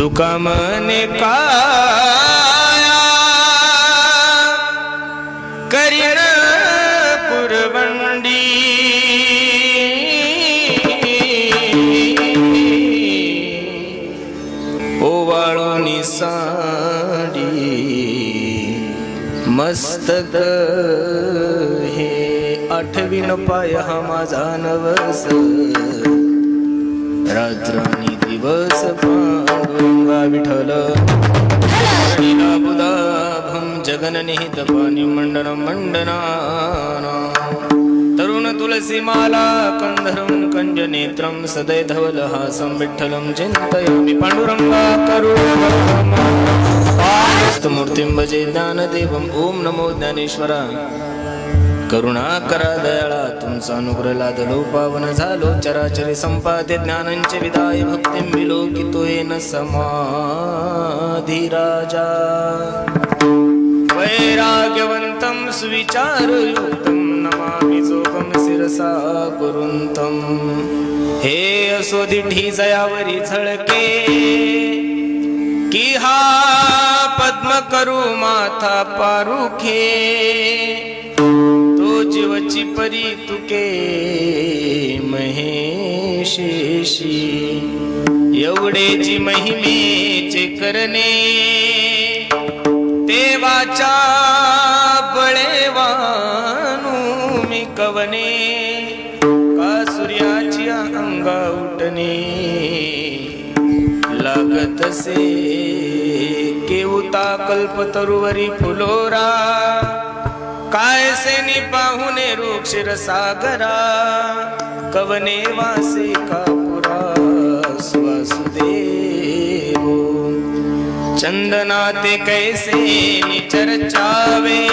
तुका मने काया करीन पुरवंडी ओवाळूनी साडी मस्तक हे आठवीन पाय हा माझा नवस रात्रानी दिवस पांडुरंगा विठ्ठल बुधाभं जगननिहित पाणी मंडन मंडनाना तरुण तुलसी माला कंधरं कंजनेत्रं सदै धवलहासं विठ्ठलं चिन्तयामि पांडुरंगा करुणामूर्तिं भजे ज्ञानदेवं ओम नमो ज्ञानेश्वरा करुणा करा दयाळा तुमचा अनुग्रह लादलो पावन झालो चराचरी संपादे ज्ञानांचे विदाय भक्तिं विलोकितो येन समाधी राजा वैराग्यवंतं सुविचारयुक्तं नमामि जोगं शिरसा कुरुंतं हे असोदिठी जयावरी झळके की हा पद्म करू माथा पारुखे जीवची परी तुके महेशेशी एवढेची महिमेचे करणे देवाच्या बळेवानू मी कवने का सूर्याची अंगा उठणे लागतसे केवता कल्पतरुवरी फुलोरा काय सेनी पाहुने रूप क्षीरसागरा कवने वासे कापुरा वासुदेव चंदनाते कैसे चर्चावे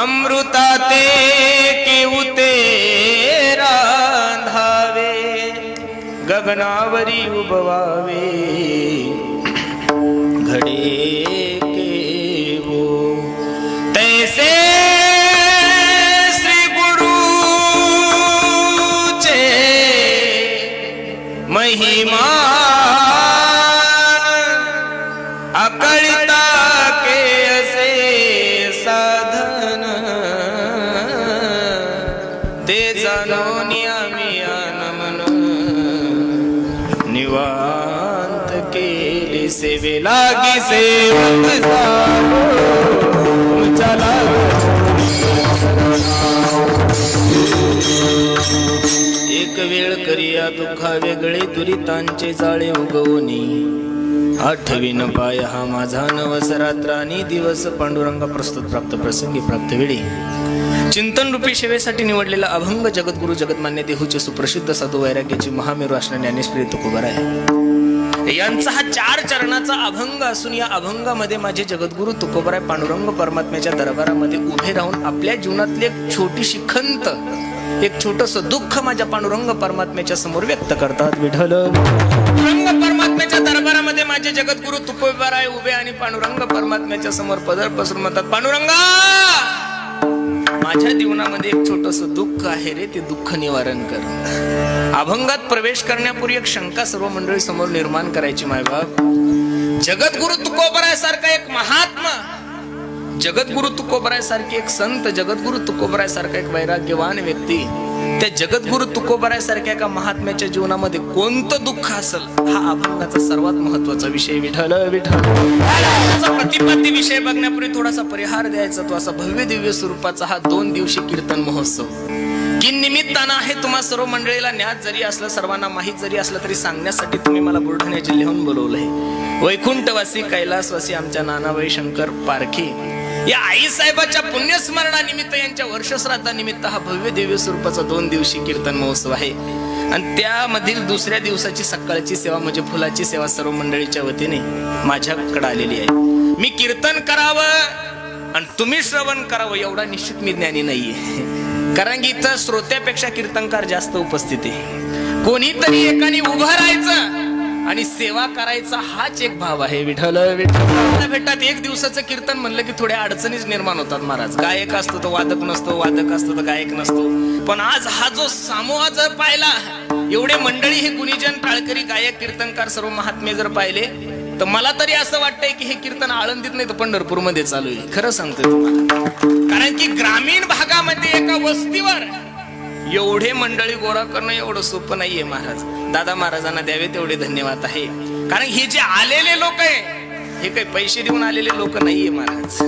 अमृताते केवते रांधावे गगनावरी उभवावे घडे केवो तैसे श्री गुरुचे महिमा अकळिता के असे साधन ते जाणून आम्ही आनमन निवांत केली सेवे लागी सेवक झालो चला एक वेळ करिया दुःखा वेगळे दुरितांचे जाळे उगवणी आठवीन पाय हा माझा नवस रात्रानी दिवस पांडुरंगा प्रस्तुत प्राप्त प्रसंगी प्राप्त वेळी चिंतन रूपी सेवेसाठी निवडलेला अभंग जगद्गुरु जगतमान्य देहूचे सुप्रसिद्ध साधू वैराग्याची महामेरू असणारे ज्ञानेश्वरी तुकोबार आहे यांचा हा 4 चरणाचा अभंग असून या अभंगामध्ये माझे जगद्गुरु तुकोबाराय पांडुरंग परमात्म्याच्या दरबारामध्ये उभे राहून आपल्या जीवनातली एक छोटीशी खंत एक छोटस दुःख माझ्या पांडुरंग परमात्म्याच्या समोर व्यक्त करतात विठ्ठल पांडुरंग परमात्म्याच्या दरबारामध्ये माझे जगद्गुरु तुकोबाराय उभे आणि पांडुरंग परमात्म्याच्या समोर पदर पसरून म्हणतात पांडुरंगा माझ्या जीवनामध्ये एक छोटस दुःख आहे रे ते दुःख निवारण कर अभंगात प्रवेश करण्यापूर्वी एक शंका सर्व मंडळी समोर निर्माण करायची मायबाप जगद्गुरु तुकोबाराय सारखा एक महात्मा जगद्गुरु तुकोबाराय सारखे एक संत जगद्गुरु तुकोबाराय सारखा एक वैराग्यवान व्यक्ती त्या जगद्गुरु तुकोबाराय सारख्या एका महात्म्याच्या जीवनामध्ये कोणतं दुःख असेल हा अभंगाचा सर्वात महत्वाचा विषय विठ्ठल विठ्ठल प्रतिपत्ती विषय बघण्यापूर्वी थोडासा परिहार द्यायचा तो असा भव्य दिव्य स्वरूपाचा हा 2 दिवसीय कीर्तन महोत्सव की निमित्तानं आहे तुम्हा सर्व मंडळीला ज्ञात जरी असलं सर्वांना माहीत जरी असलं तरी सांगण्यासाठी तुम्ही मला बुलढाणा जिल्ह्याहून बोलवलंय वैकुंठवासी कैलासवासी आमच्या नानाबाई शंकर पारखी या आई साहेबाच्या पुण्यस्मरणानिमित्त यांच्या वर्षश्राद्धानिमित्त हा भव्य दिव्य स्वरूपाचा 2 दिवसीय कीर्तन महोत्सव आहे आणि त्यामधील दुसऱ्या दिवसाची सकाळची सेवा म्हणजे फुलाची सेवा सर्व मंडळीच्या वतीने माझ्याकडे आलेली आहे मी कीर्तन करावं आणि तुम्ही श्रवण करावं एवढा निश्चित मी ज्ञानी नाहीये कारण की इथं श्रोत्यापेक्षा कीर्तनकार जास्त उपस्थित आहे कोणीतरी एकाने उभं राहायचं आणि सेवा करायचा हाच एक भाव आहे. विठ्ठल विठ्ठल भेटतात. एक दिवसाचं कीर्तन म्हणलं की थोड्या अडचणीच निर्माण होतात महाराज. गायक असतो तो वादक नसतो, वादक असतो तर गायक नसतो. पण आज हा जो समूह जर पाहिला, एवढे मंडळी, हे गुणीजन, टाळकरी, गायक, कीर्तनकार, सर्व महात्मे जर पाहिले, तर मला तरी असं वाटतंय की हे कीर्तन आळंदीत नाही तर पंढरपूर मध्ये चालू आहे. खरं सांगतोय तुम्हाला. कारण की ग्रामीण भागामध्ये एका वस्तीवर एवढे मंडळी गोळा करणं एवढं सोपं नाहीये महाराज. दादा महाराजांना द्यावे तेवढे धन्यवाद आहे. कारण हे जे आलेले लोक आहे, हे काही पैसे देऊन आलेले लोक नाहीये महाराज.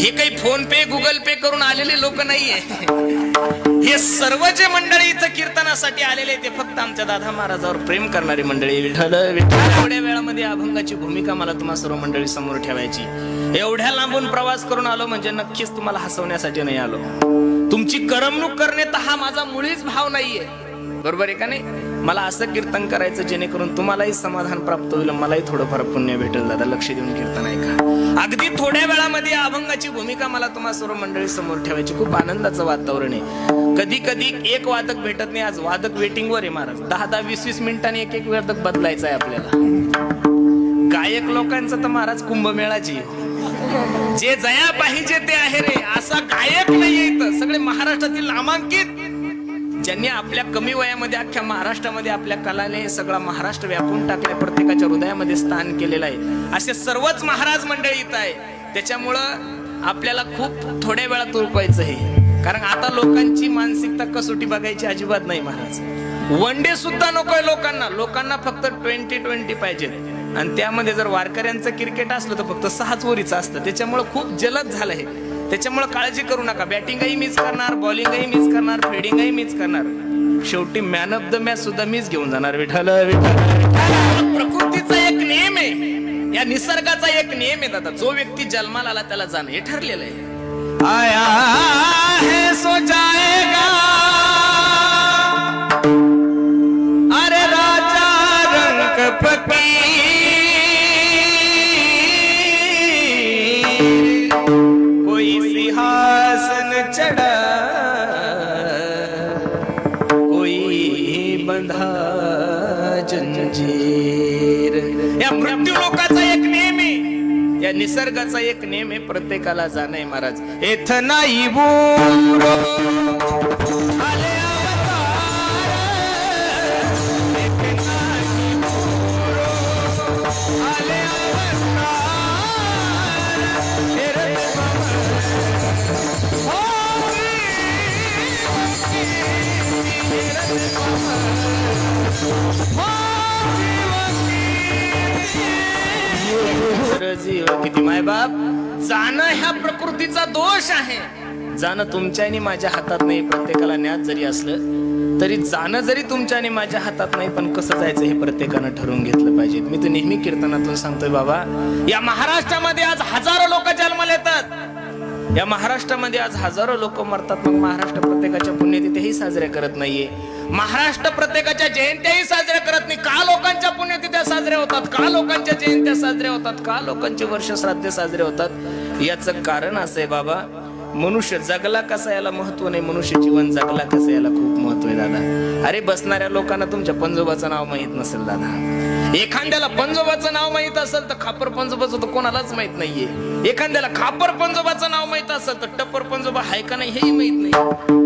हे काही फोन पे, गुगल पे करून आलेले लोक नाहीये. हे सर्व जे मंडळी इथं कीर्तनासाठी आलेले, ते फक्त आमच्या दादा महाराजावर प्रेम करणारी मंडळी. विठ्ठल विठ्ठल. एवढ्या वेळामध्ये अभंगाची भूमिका मला तुम्हा सर्व मंडळी समोर ठेवायची. एवढ्या लांबून प्रवास करून आलो म्हणजे नक्कीच तुम्हाला हसवण्यासाठी नाही आलो. तुमची करमणूक करणे तर हा माझा मुळीच भाव नाहीये. बरोबर आहे का नाही? मला असं कीर्तन करायचं जेणेकरून तुम्हालाही समाधान प्राप्त होईल, मलाही थोडंफार पुण्य भेटेल. दादा लक्ष देऊन कीर्तन ऐका. अगदी थोड्या वेळामध्ये अभंगाची भूमिका मला तुम्हा सर्व मंडळी समोर ठेवायची. खूप आनंदाचं वातावरण आहे. कधी कधी एक वादक भेटत नाही. आज वादक वेटिंगवर आहे महाराज. 10-10, 20-20 मिनिटांनी एक वादक बदलायचा आहे आपल्याला. गायक लोकांचं तर महाराज कुंभमेळाची, जे जया पाहिजे ते आहे रे, असा गायक नाहीये इथं. सगळे महाराष्ट्रातील नामांकित, ज्यांनी आपल्या कमी वयामध्ये अख्ख्या महाराष्ट्रामध्ये आपल्या कलाने सगळा महाराष्ट्र व्यापून टाकलाय, प्रत्येकाच्या हृदयामध्ये स्थान केलेलं आहे, असे सर्वच महाराज मंडळी इथं आहे. त्याच्यामुळं आपल्याला खूप थोड्या वेळात उरपायचं आहे. कारण आता लोकांची मानसिकता कसोटी बघायची अजिबात नाही महाराज. वन डे सुद्धा नकोय लोकांना. लोकांना फक्त 20-20 पाहिजे. आणि त्यामध्ये जर वारकऱ्यांचं क्रिकेट असलं तर फक्त 6 ओव्हरीचं असतं. त्याच्यामुळे खूप जलद झालंय. त्याच्यामुळे काळजी करू नका. बॅटिंगही मीच करणार, बॉलिंगही मीच करणार, फिल्डिंगही मीच करणार. शेवटी मॅन ऑफ द मॅच सुद्धा मीच घेऊन जाणार. विठ्ठल विठ्ठल. प्रकृतीचा एक नियम आहे, या निसर्गाचा एक नियम आहे दादा. जो व्यक्ती जन्माला आला त्याला जाणं हे ठरलेलं आहे. आया है सो जाएगा, अरे राजा रंग फकीर, कोई सिंहासन चढ़ा, कोई बंधा जंजीर. या मृत्यू लोकाचा एक नियम आहे, या निसर्गाचा एक नियम आहे. प्रत्येकाला जाणं आहे महाराज. एथ नाही बोरो आले जीव किती मायबाप. जाणं ह्या प्रकृतीचा दोष आहे. जाणं तुमच्या आणि माझ्या हातात नाही. प्रत्येकाला ज्ञात जरी असलं तरी जाणं जरी तुमच्या आणि माझ्या हातात नाही, पण कसं जायचं हे प्रत्येकानं ठरवून घेतलं पाहिजे. मी तर नेहमी कीर्तनातून सांगतोय बाबा, या महाराष्ट्रामध्ये आज हजारो लोक जन्माला येतात. या महाराष्ट्रामध्ये आज हजारो लोक मरतात. मग महाराष्ट्र प्रत्येकाच्या पुण्यतिथीही साजऱ्या करत नाहीये. महाराष्ट्र प्रत्येकाच्या जयंत्याही साजऱ्या करत नाही. का लोकांच्या पुण्यतिथ्या साजऱ्या होतात, का लोकांच्या जयंत्या साजऱ्या होतात, का लोकांचे वर्षश्राद्ध साजरे होतात? याचं कारण असं आहे बाबा, मनुष्य जगला कसा याला महत्व नाही, मनुष्य जीवन जगला कसं याला खूप महत्व आहे दादा. अरे बसणाऱ्या लोकांना तुमच्या पंजोबाचं नाव माहित नसेल दादा. एखाद्याला पंजोबाचं नाव माहित असेल तर खापर पंजोबाचं तर कोणालाच माहित नाहीये. एखाद्याला खापर पंजोबाचं नाव माहित असेल तर टप्पर पंजोबा आहे का नाही हेही माहित नाही.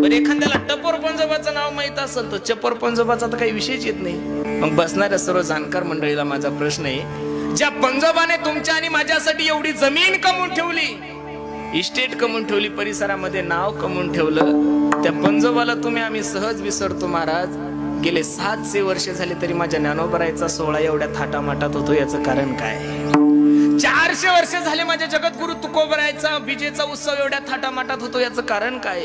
पण एखाद्याला टप्पर पंजोबाचं नाव माहित असेल तर चप्पर पंजोबाचा तर काही विषयच येत नाही. मग बसणाऱ्या सर्व जाणकार मंडळीला माझा प्रश्न आहे, ज्या पंजोबाने तुमच्या आणि माझ्यासाठी एवढी जमीन कमवून ठेवली, इस्टेट कमवून ठेवली, परिसरामध्ये नाव कमवून ठेवलं, त्या पंजोबाला तुम्ही आम्ही सहज विसरतो महाराज. गेले 700 वर्ष झाले तरी माझ्या ज्ञानोबरायचा सोहळा एवढ्या थाटामाटात होतो. याचं कारण काय? 400 वर्ष झाले माझ्या जगद्गुरु तुकोबरायचा बीजेचा उत्सव एवढ्या थाटामाटात होतो. याचं कारण काय?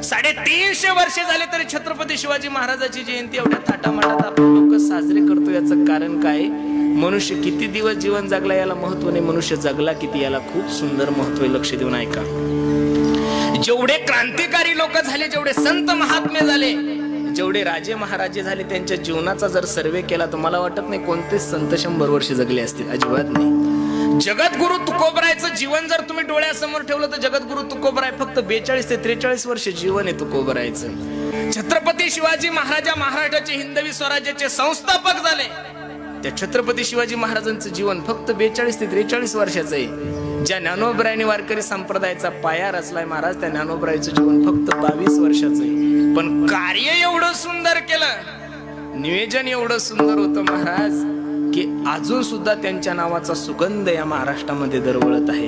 350 वर्ष झाले तरी छत्रपती शिवाजी महाराजाची जयंती एवढ्या थाटामाटात आपण लोक साजरे करतो. याचं कारण काय? मनुष्य किती दिवस जीवन जगला याला महत्व नाही, मनुष्य जगला किती याला खूप सुंदर महत्व आहे. लक्ष देऊन ऐका. जेवढे क्रांतिकारी लोक झाले, जेवढे संत महात्मे झाले, जेवढे राजे महाराजे झाले, त्यांच्या जीवनाचा जर सर्वे केला तर मला वाटत नाही कोणतेच संत 100 वर्ष जगले असतील. अजिबात नाही. जगद्गुरु तुकोबरायचं जीवन जर तुम्ही डोळ्यासमोर ठेवलं तर जगद्गुरु तुकोबराय फक्त 42 ते 43 वर्ष जीवन आहे तुकोबरायचं. छत्रपती शिवाजी महाराजा महाराष्ट्राचे हिंदवी स्वराज्याचे संस्थापक झाले. त्या छत्रपती शिवाजी महाराजांचं जीवन फक्त 42 ते 43 वर्षाचं आहे. ज्या ज्ञानोबरायांनी वारकरी संप्रदायाचा पाया रचलाय महाराज, त्या ज्ञानोबरायांचं जीवन फक्त 22 वर्षाचं आहे. पण कार्य एवढं सुंदर केलं, नियोजन एवढं सुंदर होतं महाराज, की अजून सुद्धा त्यांच्या नावाचा सुगंध या महाराष्ट्रामध्ये दरवळत आहे.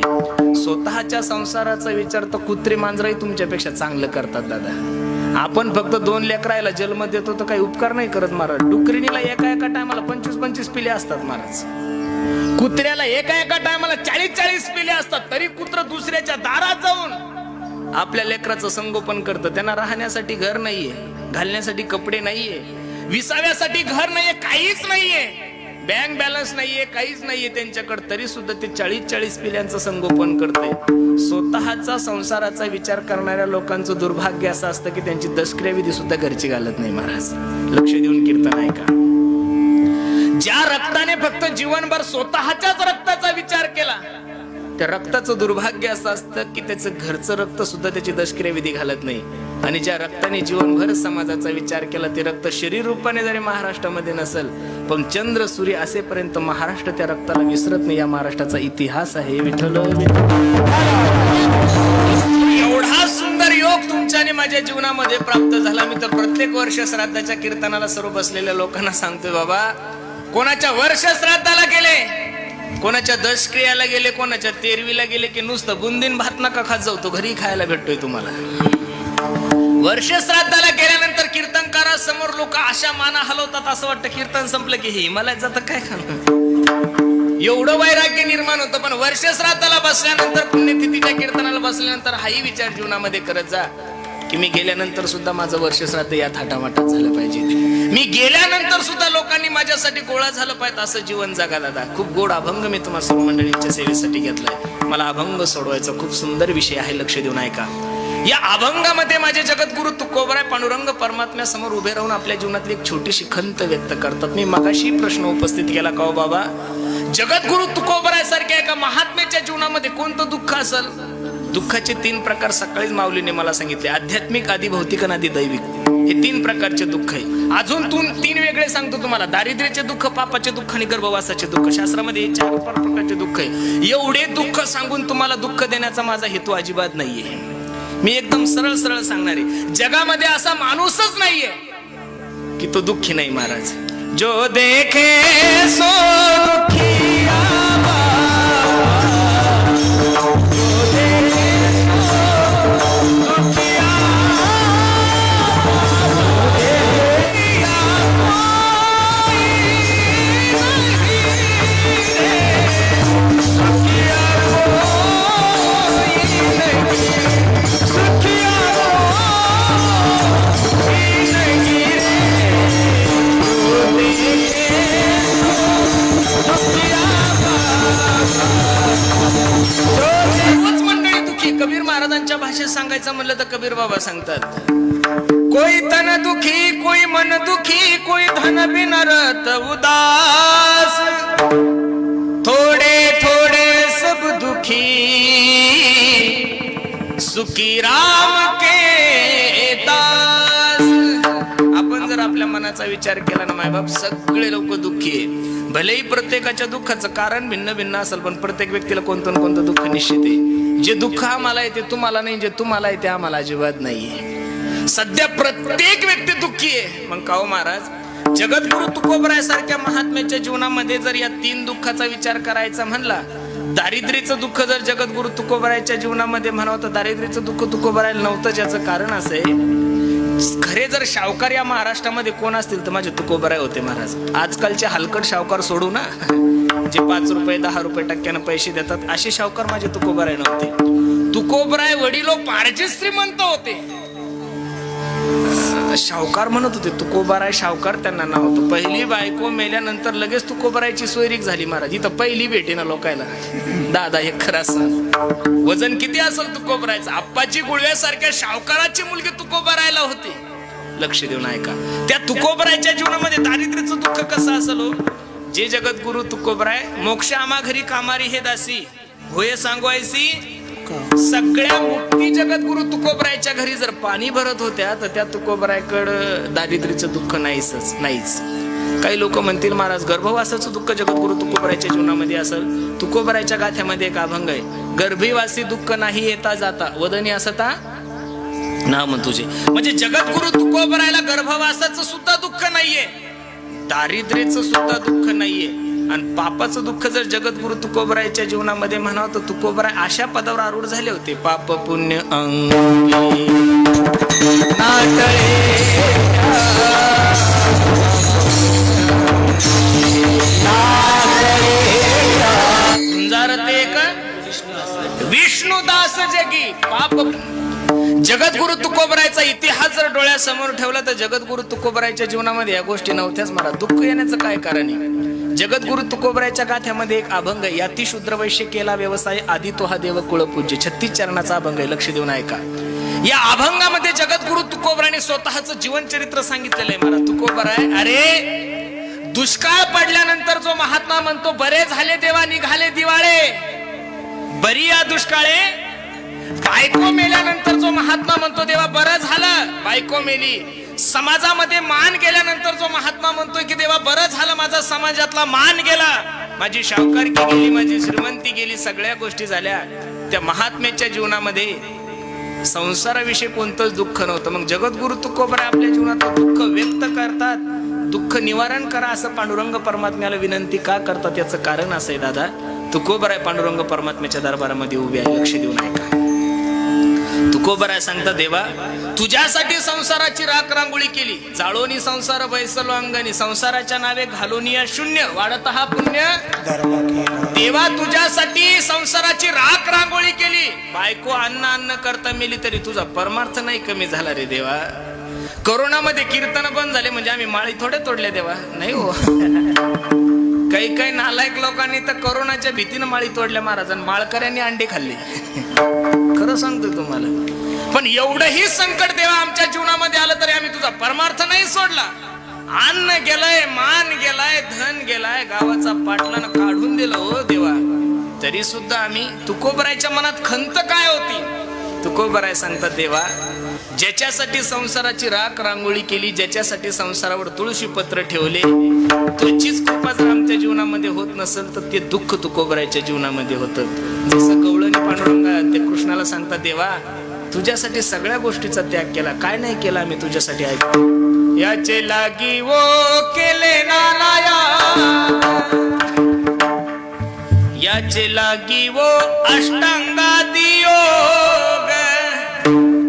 स्वतःच्या संसाराचा विचार तर कुत्रे मांजरही तुमच्यापेक्षा चांगलं करतात दादा. आपण फक्त 2 लेकरायला जन्म देतो तर काही उपकार नाही करत महाराज. डुकरीणीला एका टायमाला 25-25 पिले असतात महाराज. कुत्र्याला एका टायमाला 40-40 पिले असतात, तरी कुत्र दुसऱ्याच्या दारात जाऊन आपल्या लेकराचं संगोपन करतं. त्यांना राहण्यासाठी घर नाहीये, घालण्यासाठी कपडे नाहीये, विसाव्यासाठी घर नाहीये, काहीच नाहीये, बँक बॅलन्स नाहीये, काहीच नाहीये त्यांच्याकडे, तरी सुद्धा ते 40-40 पिल्यांचं संगोपन करते. स्वतःचा संसाराचा विचार करणाऱ्या लोकांचं दुर्भाग्य असं असतं की त्यांची दशक्रियाविधी सुद्धा घरची घालत नाही महाराज. लक्ष देऊन कीर्तन ऐका. ज्या रक्ताने फक्त जीवनभर स्वतःच्याच रक्ताचा विचार केला, त्या रक्ताचं दुर्भाग्य असं असतं की त्याचं घरचं रक्त सुद्धा त्याची दशक्रियाविधी घालत नाही. आणि ज्या रक्ताने जीवनभर समाजाचा विचार केला, ते रक्त शरीर रूपाने जरी महाराष्ट्रामध्ये नसेल, पण चंद्र सूर्य असेपर्यंत महाराष्ट्र त्या रक्ताला विसरत नाही. या महाराष्ट्राचा इतिहास आहे. विठ्ठल एवढा सुंदर योग तुमच्याने माझ्या जीवनामध्ये प्राप्त झाला. मी तर प्रत्येक वर्ष श्राद्धाच्या कीर्तनाला सर्व बसलेल्या लोकांना सांगतोय, बाबा कोणाच्या वर्ष श्राद्धाला गेले, कोणाच्या दशक्रियाला गेले, कोणाच्या 13वीला गेले, की नुसतं बुंदीन भात नका खात जाऊ, तो घरी खायला भेटतोय तुम्हाला. वर्ष श्राद्धाला गेल्यानंतर कीर्तनकारासमोर लोक अशा माना हलवतात, असं वाटतं कीर्तन संपलं की हे हिमालयात जातं काय खाणं. एवढं वैराग्य निर्माण होतं. पण वर्ष श्राद्धाला बसल्यानंतर, पुण्यतिथीच्या कीर्तनाला बसल्यानंतर हाही विचार जीवनामध्ये करत जा की मी गेल्यानंतर सुद्धा माझं वर्ष श्राद्ध या थाटामाटात झालं पाहिजे. मी गेल्यानंतर सुद्धा लोकांनी माझ्यासाठी गोळा झालं पाहिजे, असं जीवन जगा दादा. खूप गोड अभंग मी तुम्हाला सर्व मंडळींच्या सेवेसाठी घेतलाय. मला अभंग सोडवायचा खूप सुंदर विषय आहे. लक्ष देऊन ऐका. या अभंगामध्ये माझे जगद्गुरु तुकोबराय पांडुरंग परमात्म्यासमोर उभे राहून आपल्या जीवनातली एक छोटीशी खंत व्यक्त करतात. मी मगाशी प्रश्न उपस्थित केला का, बाबा जगद्गुरु तुकोबराय सारख्या एका महात्म्याच्या जीवनामध्ये कोणतं दुःख असेल? दुःखाचे 3 प्रकार सकाळीच माऊलीने मला सांगितले. आध्यात्मिक, आधी भौतिक आणि आधी दैविक, हे 3 प्रकारचे दुःख आहे. अजून 3 वेगळे सांगतो तुम्हाला. दारिद्र्याचे दुःख, पापाचे दुःख आणि गर्भवासाचे दुःख. शास्त्रामध्ये 4 प्रकारचे दुःख आहे. एवढे दुःख सांगून तुम्हाला दुःख देण्याचा माझा हेतू अजिबात नाहीये. मी एकदम सरळ सांगणार आहे. जगामध्ये असा माणूसच नाहीये की तो दुःखी नाही महाराज. जो देखे सो दुःखी कबीर महाराजांच्या भाषेत सांगायचं म्हणलं तर कबीर बाबा सांगतात, कोई तन दुखी, कोई मन दुखी, कोई धन बिन रत उदास, थोड़े थोड़े सब दुखी, सुखी राम के दास. आपण जर आपल्या मनाचा विचार केला ना मायबाप, सगळे लोक दुःखी आहे. भलेही प्रत्येकाच्या दुःखाचं कारण भिन्न भिन्न असेल, पण प्रत्येक व्यक्तीला कोणतं कोणतं दुःख निश्चित आहे. जे दुःख आम्हाला येते तुम्हाला नाही, जे तुम्हाला येते आम्हाला अजिबात नाहीये. सध्या प्रत्येक व्यक्ती दुःखी आहे. मग का हो महाराज, जगद्गुरु तुकोबराय सारख्या महात्म्याच्या जीवनामध्ये जर या 3 दुःखाचा विचार करायचा म्हणला, दारिद्र्याचं दुःख जर जगद्गुरु तुकोबरायच्या जीवनामध्ये म्हणावं तर दारिद्र्याचं दुःख तुकोबरायला नव्हतं. ज्याचं कारण असं आहे, खरे जर शावकार या महाराष्ट्रामध्ये कोण असतील तर माझे तुकोबराय होते महाराज. आजकालचे हलकट शावकार सोडू ना, जे 5 रुपये 10 रुपये टक्क्यानं पैसे देतात, असे शावकार माझे तुकोबराय नव्हते. तुकोबराय वडिलो पारचे श्रीमंत होते, शावकार म्हणत होते. तुकोबराय शावकार त्यांना नाव होतं. पहिली बायको मेल्यानंतर लगेच तुकोबरायची सोयरीक झाली महाराज. इथं पहिली भेटे ना लोकायला 10-10 एकर असं वजन किती असेल तुकोबरायचं. आप्पाची गुळव्यासारख्या शावकाराची मुलगी तुकोबरायला होती. लक्ष देऊन ऐका. त्या तुकोबरायच्या जीवनामध्ये दारिद्र्याचं दुःख कसं असेल हो? जे जगद्गुरु तुकोबराय, मोक्ष आम्हा घरी कामारी हे दासी, होय सांगवायसी. सगळ्या मुक्ती जगद्गुरु तुकोबरायच्या घरी जर पाणी भरत होत्या तर त्या तुकोबरायकडं दारिद्र्याचं दुःख नाहीच. काही लोक म्हणतील महाराज गर्भवासाचं दुःख जगद्गुरु तुकोबरायच्या जीवनामध्ये असेल. तुकोबरायच्या गाथ्यामध्ये एक अभंग आहे, गर्भीवासी दुःख नाही येता जाता वदनी असता नाम तुझे. म्हणजे जगद्गुरु तुकोबरायला गर्भवासाचं सुद्धा दुःख नाहीये, दारिद्र्याचं सुद्धा दुःख नाहीये, आणि पापाचं दुःख जर जगद्गुरु तुकोबरायच्या जीवनामध्ये म्हणावं तर तुकोबराय अशा पदावर आरूढ झाले होते, पाप पुण्य अंगी नाटळे विष्णुदास जगी पाप. जगद्गुरु तुकोबरायचा इतिहास जर डोळ्यासमोर ठेवला तर जगद्गुरु तुकोबरायच्या जीवनामध्ये या गोष्टी नव्हत्याच. मला दुःख येण्याचं काय कारण आहे? जगद्गुरु तुकोबरायच्या गाथ्यामध्ये एक अभंग आहे, याती शूद्र वैश्य केला व्यवसाय आधी तो हा देव कुळपूज्य. 36 चरणाचा अभंग आहे, लक्ष देऊन ऐका. या अभंगामध्ये जगद्गुरु तुकोबरायने स्वतःचं जीवन चरित्र सांगितलेलं आहे. मला तुकोबराय अरे दुष्काळ पडल्यानंतर जो महात्मा म्हणतो बरे झाले देवा निघाले दिवाळे, बरी या दुष्काळे. बायको मेल्यानंतर जो महात्मा म्हणतो देवा बरं झालं बायको मेली. समाजामध्ये मान गेल्यानंतर जो महात्मा म्हणतोय की देवा बरं झालं माझा समाजातला मान गेला, माझी शावकारकी गेली, माझी श्रीमंती गेली, सगळ्या गोष्टी झाल्या. त्या महात्म्याच्या जीवनामध्ये संसाराविषयी कोणतंच दुःख नव्हतं. मग जगद्गुरु तुकोबराय आपल्या जीवनात दुःख व्यक्त करतात, दुःख निवारण करा असं पांडुरंग परमात्म्याला विनंती का करतात? याचं कारण असं आहे दादा, तुकोबराय पांडुरंग परमात्म्याच्या दरबारामध्ये उभे आहे. लक्ष देऊन ऐका. तुकोबराय सांगतात देवा तुझ्यासाठी संसाराची राख रांगोळी केली, जाळोनी संसार बैसलो अंगणी, संसाराच्या नावे घालून या शून्य वाढत हा पुण्य. देवा तुझ्यासाठी संसाराची राख रांगोळी केली, बायको अन्न अन्न करता मेली तरी तुझा परमार्थ नाही कमी झाला रे देवा. कोरोनामध्ये कीर्तन बंद झाले म्हणजे आम्ही माळी थोडे तोडल्या देवा, नाही हो. काही काही नालायक लोकांनी तर कोरोनाच्या भीतीनं माळी तोडल्या महाराजांनी, माळकऱ्यांनी अंडे खाल्ले. खरं सांगतो तुम्हाला. पण एवढंही संकट देवा आमच्या जीवनामध्ये आलं तरी आम्ही तुझा परमार्थ नाही सोडला. अन्न गेलाय, मान गेलाय, धन गेलाय, गावाचा पाटलानं काढून दिलं हो देवा, तरी सुद्धा आम्ही. तुकोबरायच्या मनात खंत काय होती? तुकोबराय सांगतात देवा ज्याच्यासाठी संसाराची राख रांगोळी केली, ज्याच्यासाठी संसारावर तुळशी पत्र ठेवले, तुझीच कृपा जर आमच्या जीवनामध्ये होत नसेल तर ते दुःख तुकोबरायच्या जीवनामध्ये होतं. जसं गवळणी पांडुरंगा ते कृष्णाला सांगतात देवा तुझ्यासाठी सगळ्या गोष्टीचा त्याग केला, काय नाही केला आम्ही तुझ्यासाठी. ऐक याचे लागी वो केले नालाया, याचे लागी वो अष्टांगादी योग,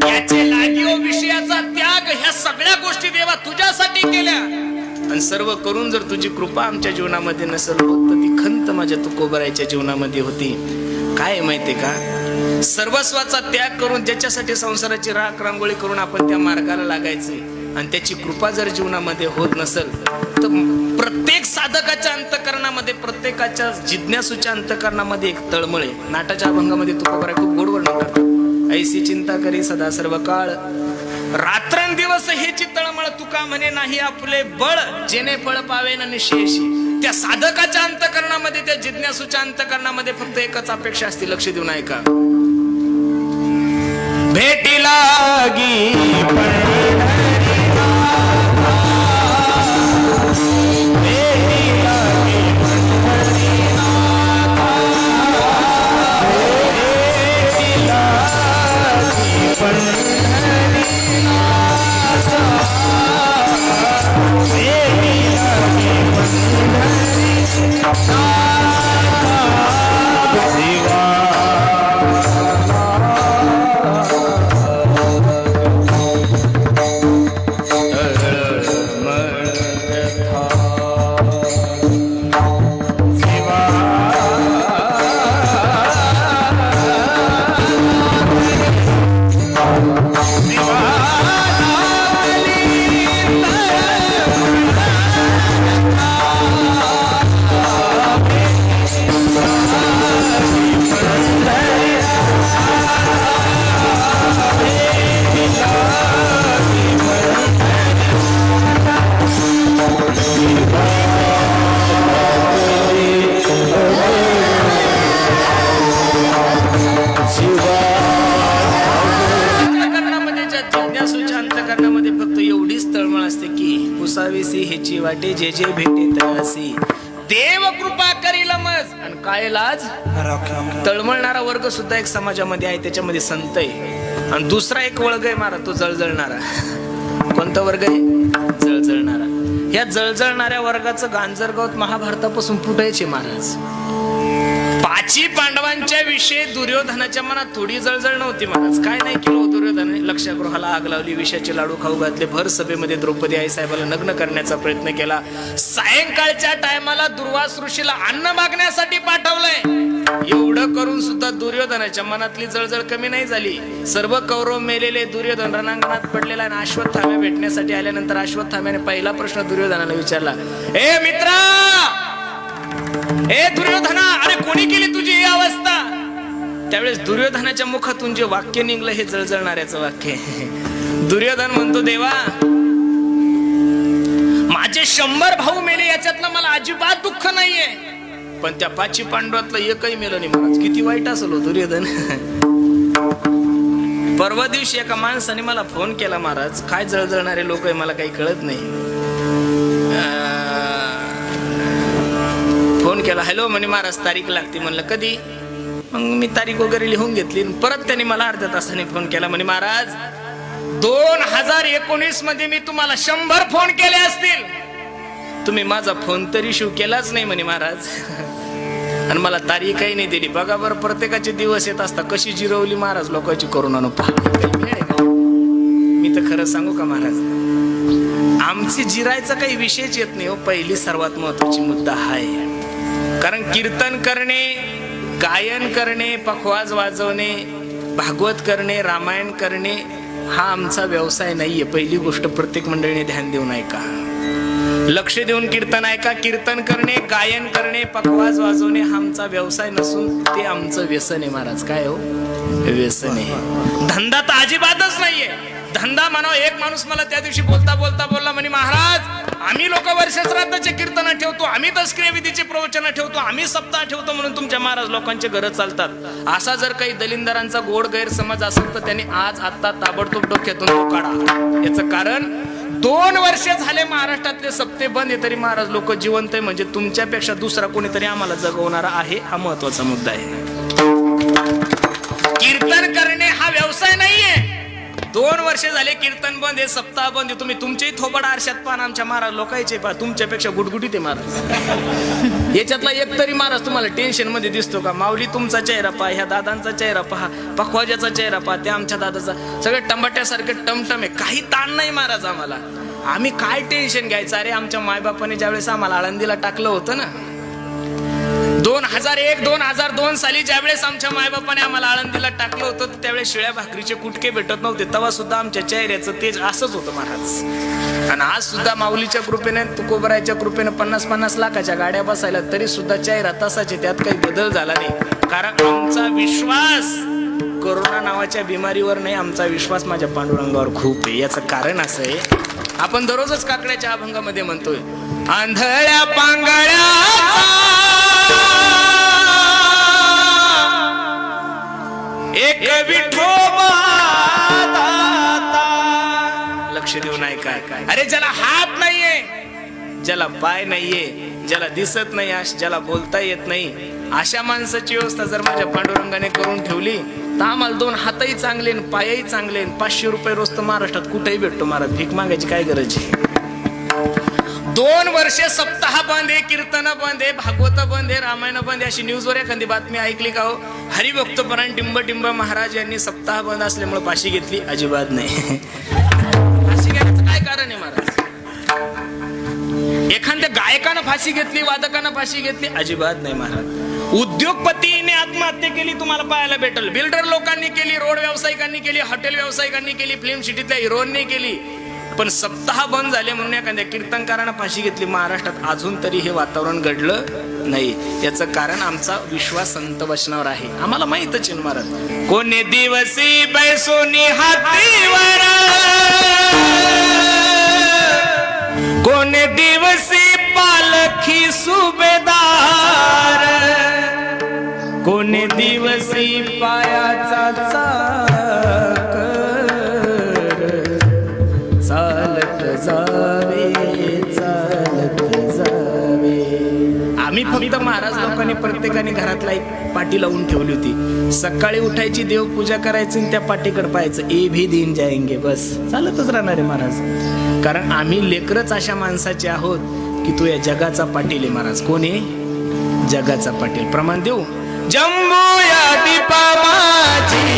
याचे लागी वो विषयाचा त्याग, ह्या सगळ्या गोष्टी देवा तुझ्यासाठी केल्या. आणि सर्व करून जर तुझी कृपा आमच्या जीवनामध्ये नसेल होत तर ती खंत माझ्या तुकोबरायच्या जीवनामध्ये होती. काय माहितीये का, सर्वस्वाचा त्याग करून ज्याच्यासाठी संसाराची राख रांगोळी करून आपण त्या मार्गाला लागायचे आणि त्याची कृपा जर जीवनामध्ये होत नसेल तर प्रत्येक साधकाच्या अंतकरणामध्ये, प्रत्येकाच्या जिज्ञासूच्या अंतकरणामध्ये एक तळमळ आहे. नाटाच्या अभंगामध्ये तुकोबराय खूप गोड वर्णन करतात. ऐसी चिंता करी सदा सर्व काळ, रात्रंदिवस हेची तळमळ तुका म्हणे नाही आपले बळ, जेने फळ पावेन निशेषी. त्या साधकाच्या अंतकरणामध्ये, त्या जिज्ञासूच्या अंतकरणामध्ये फक्त एकच अपेक्षा असते. लक्ष देऊन ऐका. भेटी लागी वाटे जे जे भेटे तयासी. देव कृपा करील मज. आणि काय लाज? तळमळणारा वर्ग सुद्धा एक समाजामध्ये आहे, त्याच्यामध्ये संत आहे. आणि दुसरा एक वर्ग आहे महाराज, तो जळजळणारा. कोणता वर्ग आहे? जळजळणारा. या जळजळणाऱ्या वर्गाचं गांजरगाव महाभारतापासून फुटायचे महाराज. पाची पांडवांच्या विषयी दुर्योधनाच्या मनात थोडी जळजळ नव्हती महाराज. काय नाही केलं दुर्योधनाने? लक्षागृहाला आग लावली, विषाचे लाडू खाऊ घातले, भर सभेमध्ये द्रौपदी आई साहेबाला नग्न करण्याचा प्रयत्न केला. सायंकाळच्या टायमाला दुर्वास ऋषीला अन्न मागण्यासाठी पाठवलंय. एवढं करून सुद्धा दुर्योधनाच्या मनातली जळजळ कमी नाही झाली. सर्व कौरव मेलेले, दुर्योधन रणांगणात पडलेला आणि अश्वत्थाम्या भेटण्यासाठी आल्यानंतर अश्वत्थाम्याने पहिला प्रश्न दुर्योधनाला विचारला, ए मित्रा, ए दुर्योधना, अरे कोणी केली तुझी ही अवस्था? त्यावेळेस दुर्योधनाच्या मुखातून जे वाक्य निघलं हे जळजळणाऱ्याचं वाक्य. दुर्योधन म्हणतो, देवा, माझे 100 भाऊ मेले, याच्यातलं मला अजिबात दुःख नाहीये, पण त्या पाची पांडवातलं एकही मेलं नाही महाराज. किती वाईट असलो दुर्योधन. परवा दिवशी एका माणसाने मला फोन केला, महाराज काय जळजळणारे लोक आहे मला काही कळत नाही. फोन केला, हॅलो म्हणे महाराज तारीख लागते. म्हणलं कधी? मग मी तारीख वगैरे लिहून घेतली. परत त्यांनी मला अर्ध्या तासाने फोन केला, म्हणे महाराज 2019 मध्ये मी तुम्हाला 100 फोन केले असतील, तुम्ही माझा फोन तरी शिव केलाच नाही म्हणे महाराज. आणि मला तारीखही नाही दिली. बघा बरं, प्रत्येकाचे दिवस येत असता कशी जिरवली महाराज लोकांची करोनानं. मी तर खरं सांगू का महाराज, आमची जिरायचा काही विषयच येत नाही हो. पहिली सर्वात महत्वाची मुद्दा आहे, कारण कीर्तन करणे, गायन करणे, पखवाज वाजवणे, भागवत करणे, रामायण करणे हा आमचा व्यवसाय नाहीये. पहिली गोष्ट प्रत्येक मंडळीने ध्यान देऊन ऐका, लक्ष देऊन कीर्तन ऐका. कीर्तन करणे, गायन करणे, पखवाज वाजवणे हा आमचा व्यवसाय नसून ते आमचं व्यसन आहे महाराज. काय हो? व्यसन आहे. धंदा तर अजिबातच नाहीये. धंदा म्हणावं. एक माणूस मला त्या दिवशी बोलता बोलता बोलला, म्हणे महाराज आम्ही लोक वर्ष श्राद्धाचे कीर्तन ठेवतो, आम्ही तस्क्रिय विधीचे प्रवचन ठेवतो, आम्ही सप्ताह ठेवतो, म्हणून तुमच्या महाराज लोकांचे घर चालतात. असा जर काही दलिंदरांचा गोड गैरसमज असेल तर त्यांनी आज आता ताबडतोब डोक्यातून तो काढा. याचं कारण 2 वर्ष झाले महाराष्ट्रातले सप्ते बंद आहे, तरी महाराज लोक जिवंत आहे. म्हणजे तुमच्यापेक्षा दुसरा कोणीतरी आम्हाला जगवणारा आहे, हा महत्वाचा मुद्दा आहे. कीर्तन करणे हा व्यवसाय नाहीये. 2 वर्ष झाले कीर्तन बंद आहे, सप्ताह बंद आहे. तुम्ही तुमचेही थोबड आरशात पान, आमच्या महाराज लोकांचे पहा, तुमच्यापेक्षा गुटगुटीत आहे महाराज. याच्यातला एक तरी महाराज तुम्हाला टेन्शन मध्ये दिसतो का? माऊली तुमचा चेहरा पहा, ह्या दादांचा चेहरा पहा, पखवाजाचा चेहरा पहा, त्या आमच्या दादाचा, सगळे टमाट्यासारखे टमटम आहे. काही ताण नाही महाराज आम्हाला. आम्ही काय टेन्शन घ्यायचं? अरे आमच्या मायबापाने ज्यावेळेस आम्हाला आळंदीला टाकलं होतं ना, 2001-2002 साली ज्यावेळेस आमच्या मायबापाने आम्हाला आळंदीला टाकलं होतं, त्यावेळेस शिळ्या भाकरीचे कुटके भेटत नव्हते. तेव्हा सुद्धा आमच्या चेहऱ्याचं तेज असंच होतं महाराज. आणि आज सुद्धा माऊलीच्या कृपेने, तुकोबरायच्या कृपेने 50-50 लाखाच्या गाड्या बसायला, तरी सुद्धा चेहरा तसाचे, त्यात काही बदल झाला नाही. कारण आमचा विश्वास कोरोना नावाच्या बिमारीवर नाही, आमचा विश्वास माझ्या पांडुरंगावर खूप आहे. याचं कारण असं आहे, आपण दररोजच काकड्याच्या अभंगामध्ये म्हणतोय, आंधळ्या पांगळ्याचा एक विठोबा दाता. लक्ष देऊन ऐका. अरे ज्याला हात नाहीये, ज्याला पाय नाहीये, ज्याला दिसत नाही, ज्याला बोलता येत नाही, अशा माणसाची व्यवस्था जर माझ्या पांडुरंगाने करून ठेवली तर आम्हाला 2 हातही चांगले, पायही चांगले, 500 रुपये रोज तर महाराष्ट्रात कुठेही भेटतो महाराज. भीक मागायची काय गरज आहे? 2 वर्ष सप्ताह बंद आहे, कीर्तन बंद आहे, भागवत बंद आहे, रामायण बंद आहे. अशी न्यूजवर एखादी बातमी ऐकली का हो? हरिभक्तपरायण टिंब महाराज यांनी सप्ताह बंद असल्यामुळे फाशी घेतली? अजिबात नाही. फाशी घेण्याचं काय कारण आहे महाराज? एखाद्या गायकानं फाशी घेतली, वादकानं फाशी घेतली? अजिबात नाही महाराज. उद्योगपतीने आत्महत्या केली तुम्हाला पाहायला भेटल, बिल्डर लोकांनी केली, रोड व्यावसायिकांनी केली, हॉटेल व्यावसायिकांनी केली, फिल्म सिटीतल्या हिरोईनने केली. पण सप्ताह बंद झाले म्हणून एखाद्या कीर्तनकारानं फाशी घेतली? महाराष्ट्रात अजून तरी हे वातावरण घडलं नाही. याचं कारण आमचा विश्वास संत वचनावर आहे. आम्हाला माहितच आहे महाराज, कोणी दिवसी बैसोनी हातीवर, कोणी दिवसी पालखी सुभेदार, कोणी दिवसी पायाचा चालत जावे चालत लोकांनी प्रत्येकाने घरातला एक पाटी लावून ठेवली होती. सकाळी उठायची, देवपूजा करायची आणि त्या पाटीकडे पाहायचं, ए भी दिन जाएंगे, बस चालतच राहणार आहे महाराज. कारण आम्ही लेकरच अशा माणसाचे आहोत की तो या जगाचा पाटील आहे महाराज. कोण आहे? जगाचा पाटील. प्रमाण देऊ. जम्बो या दीपा माझी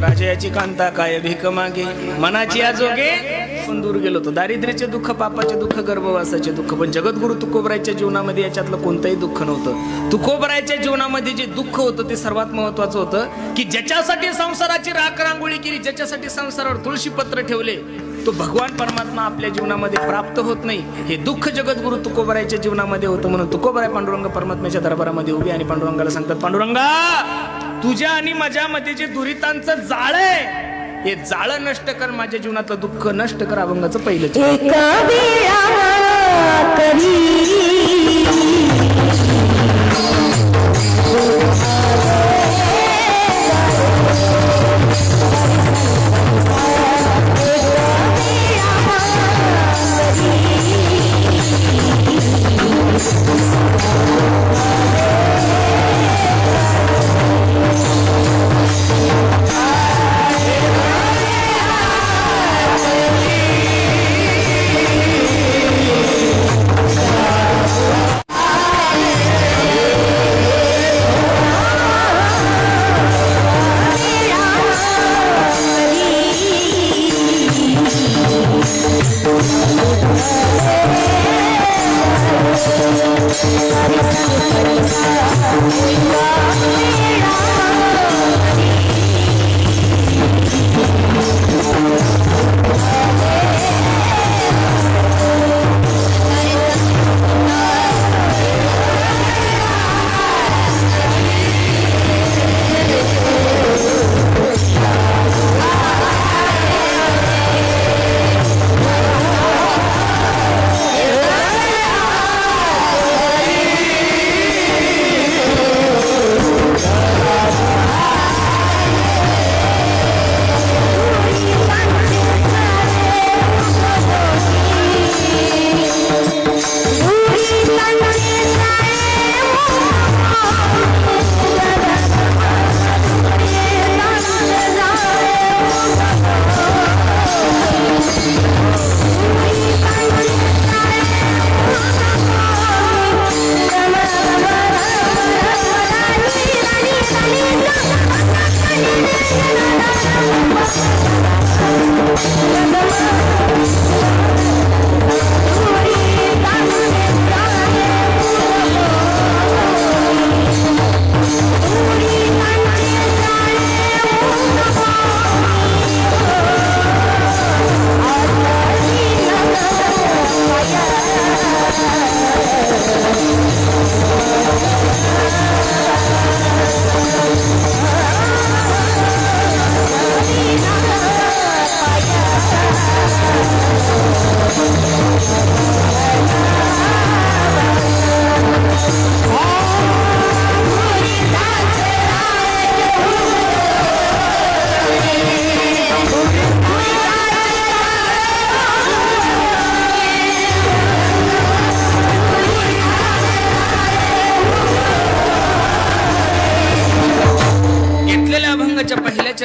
राजाची कांता काय भीक मागे, मनाची आजोगे पण दूर गेलो तो. दारिद्र्याचे दुःख, पापाचे दुःख, गर्भवासाचे दुःख, पण जगद्गुरु तुकोबरायच्या जीवनामध्ये याच्यातलं कोणतंही दुःख नव्हतं. तुकोबरायच्या जीवनामध्ये जे दुःख होतं ते सर्वात महत्वाचं होतं की ज्याच्यासाठी संसाराची राख रांगोळी केली, ज्याच्यासाठी संसारावर तुळशी पत्र ठेवले, तो भगवान परमात्मा आपल्या जीवनामध्ये प्राप्त होत नाही. हे दुःख जगद्गुरु तुकोबरायच्या जीवनामध्ये होतं. म्हणून तुकोबराय पांडुरंग परमात्म्याच्या दरबारामध्ये उभी आणि पांडुरंगाला सांगतात, पांडुरंगा, तुझ्या आणि माझ्यामध्ये जे दुरितांचं जाळ आहे, हे जाळ नष्ट कर, माझ्या जीवनातलं दुःख नष्ट कर. अभंगाचं पहिलं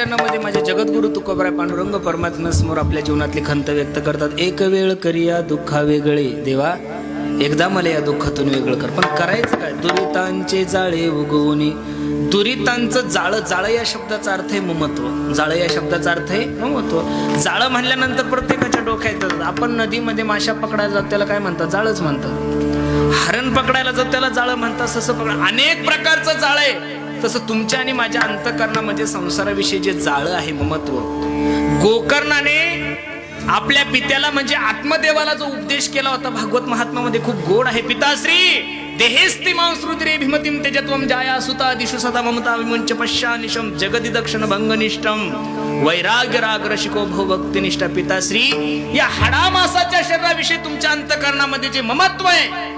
चरणामध्ये माझे जगद्गुरु तुकोबराय पांडुरंग परमात्मा समोर आपल्या जीवनातली खंत व्यक्त करतात. एक वेळ करिया दुःखा वेगळे, देवा एकदा मला या दुःखातून वेगळं कर. पण करायचं काय? दुरितांचे जाळे उगवणे. दुरितांचं जाळं, जाळं या शब्दाचा अर्थ आहे ममत्व. जाळं या शब्दाचा अर्थ आहे ममत्व. जाळं म्हणल्यानंतर प्रत्येकाच्या डोक्यात येतात. आपण नदीमध्ये माशा पकडायला जातो त्याला काय म्हणतात? जाळच म्हणतात. हरण पकडायला जातो त्याला जाळं म्हणतात. ससं पकड, अनेक प्रकारचं जाळं आहे. तसं तुमच्या आणि माझ्या अंतःकरणामध्ये संसाराविषयी जे जाळं आहे ममत्व, गोकर्णाने आपल्या पित्याला म्हणजे आत्मदेवाला जो उपदेश केला होता भागवत महात्म्यामध्ये खूप गोड आहे. पिताश्री देहेस्ति मांसृतिरे भीमतीम तेजत्वम जाया सुता दिशु सदा ममता विमुंच पश्यानिशम जगदी दक्षिण भंगनिष्ठम वैराग्य राग रसिको भव भक्तिनिष्ठा. पिताश्री या हाडामासाच्या शरीराविषयी तुमच्या अंतःकरणामध्ये जे ममत्व आहे,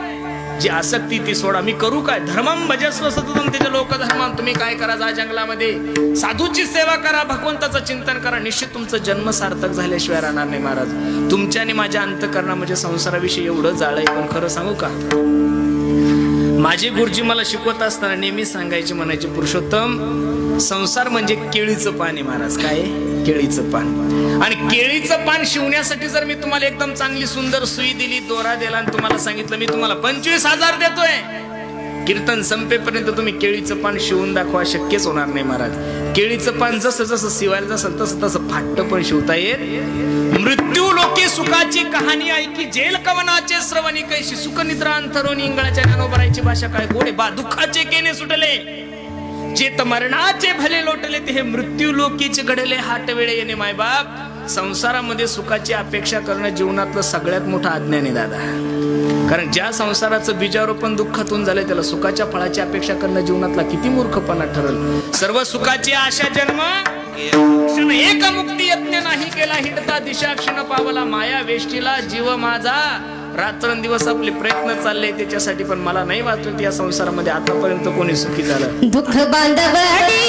जी आसक्ती, ती सोडा. मी करू काय? धर्मम भजस्व सततम त्याचे लोक धर्मम. तुम्ही काय करा? जा जंगलामध्ये साधूची सेवा करा, भगवंताचं चिंतन करा. निश्चित तुमचं जन्म सार्थक झाल्याशिवाय राहणार नाही महाराज. तुमच्या आणि माझ्या अंतःकरणामध्ये संसाराविषयी एवढं जाळ आहे. पण खरं सांगू का, माझे गुरुजी मला शिकवत असताना नेहमी सांगायचे, म्हणायचे, पुरुषोत्तम संसार म्हणजे केळीचं पान आहे महाराज. काय? केळीचं पान. आणि केळीचं पान शिवण्यासाठी जर मी तुम्हाला एकदम चांगली सुंदर सुई दिली, दोरा दिला आणि तुम्हाला सांगितलं मी तुम्हाला 25,000 देतोय, कीर्तन संपेपर्यंत तुम्ही केळीचं पान शिवून दाखवा, शक्यच होणार नाही महाराज. केळीचं पान जसं जसं शिवायला जसं तसं तसं फाट्ट पण शिवता येत. मृत्यू लोके सुखाची कहाणी ऐकी, जेल कवनाचे श्रवणी कैशी, सुख निद्रा अंतरोनी इंगळाच्या ज्ञानोबरायची भाषा काय गोडे. बा दुःखाचे केने सुटले, जे मरणाचे भले लोटले, ते हे मृत्यू लोकीचे घडले हाट वेळे येणे. मायबाप, संसारामध्ये सुखाची अपेक्षा करणं जीवनातलं सगळ्यात मोठं अज्ञान आहे दादा. कारण ज्या संसाराचं बीजारोपण दुःखातून झालंय त्याला सुखाच्या फळाची अपेक्षा करणं जीवनातला किती मूर्खपणा ठरल. सर्व सुखाची आशा जन्म क्षण, एक मुक्ती यज्ञ नाही केला, हिडता दिशा क्षण पावला, माया वेष्टीला जीव माझा. रात्रंदिवस आपले प्रयत्न चालले त्याच्यासाठी, पण मला नाही वाटत या संसारामध्ये आतापर्यंत कोणी सुखी झालं. दुःख बांधवडी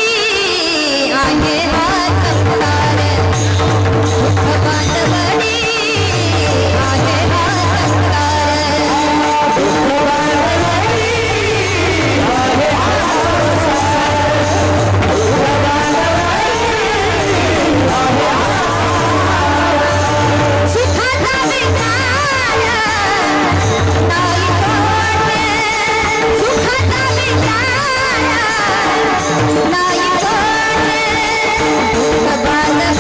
आहे हात संसार, दुःख बांधवडी आहे हात संसार, दुःख बांधवडी आहे हात संसार, दुःख बांधवडी आहे हात संसार. सुखाचा विचार नाही कोणे, सुखाचा विचार नाही कोणे, दुःख बांधवडी आहे हात संसार, दुःख बांधवडी आहे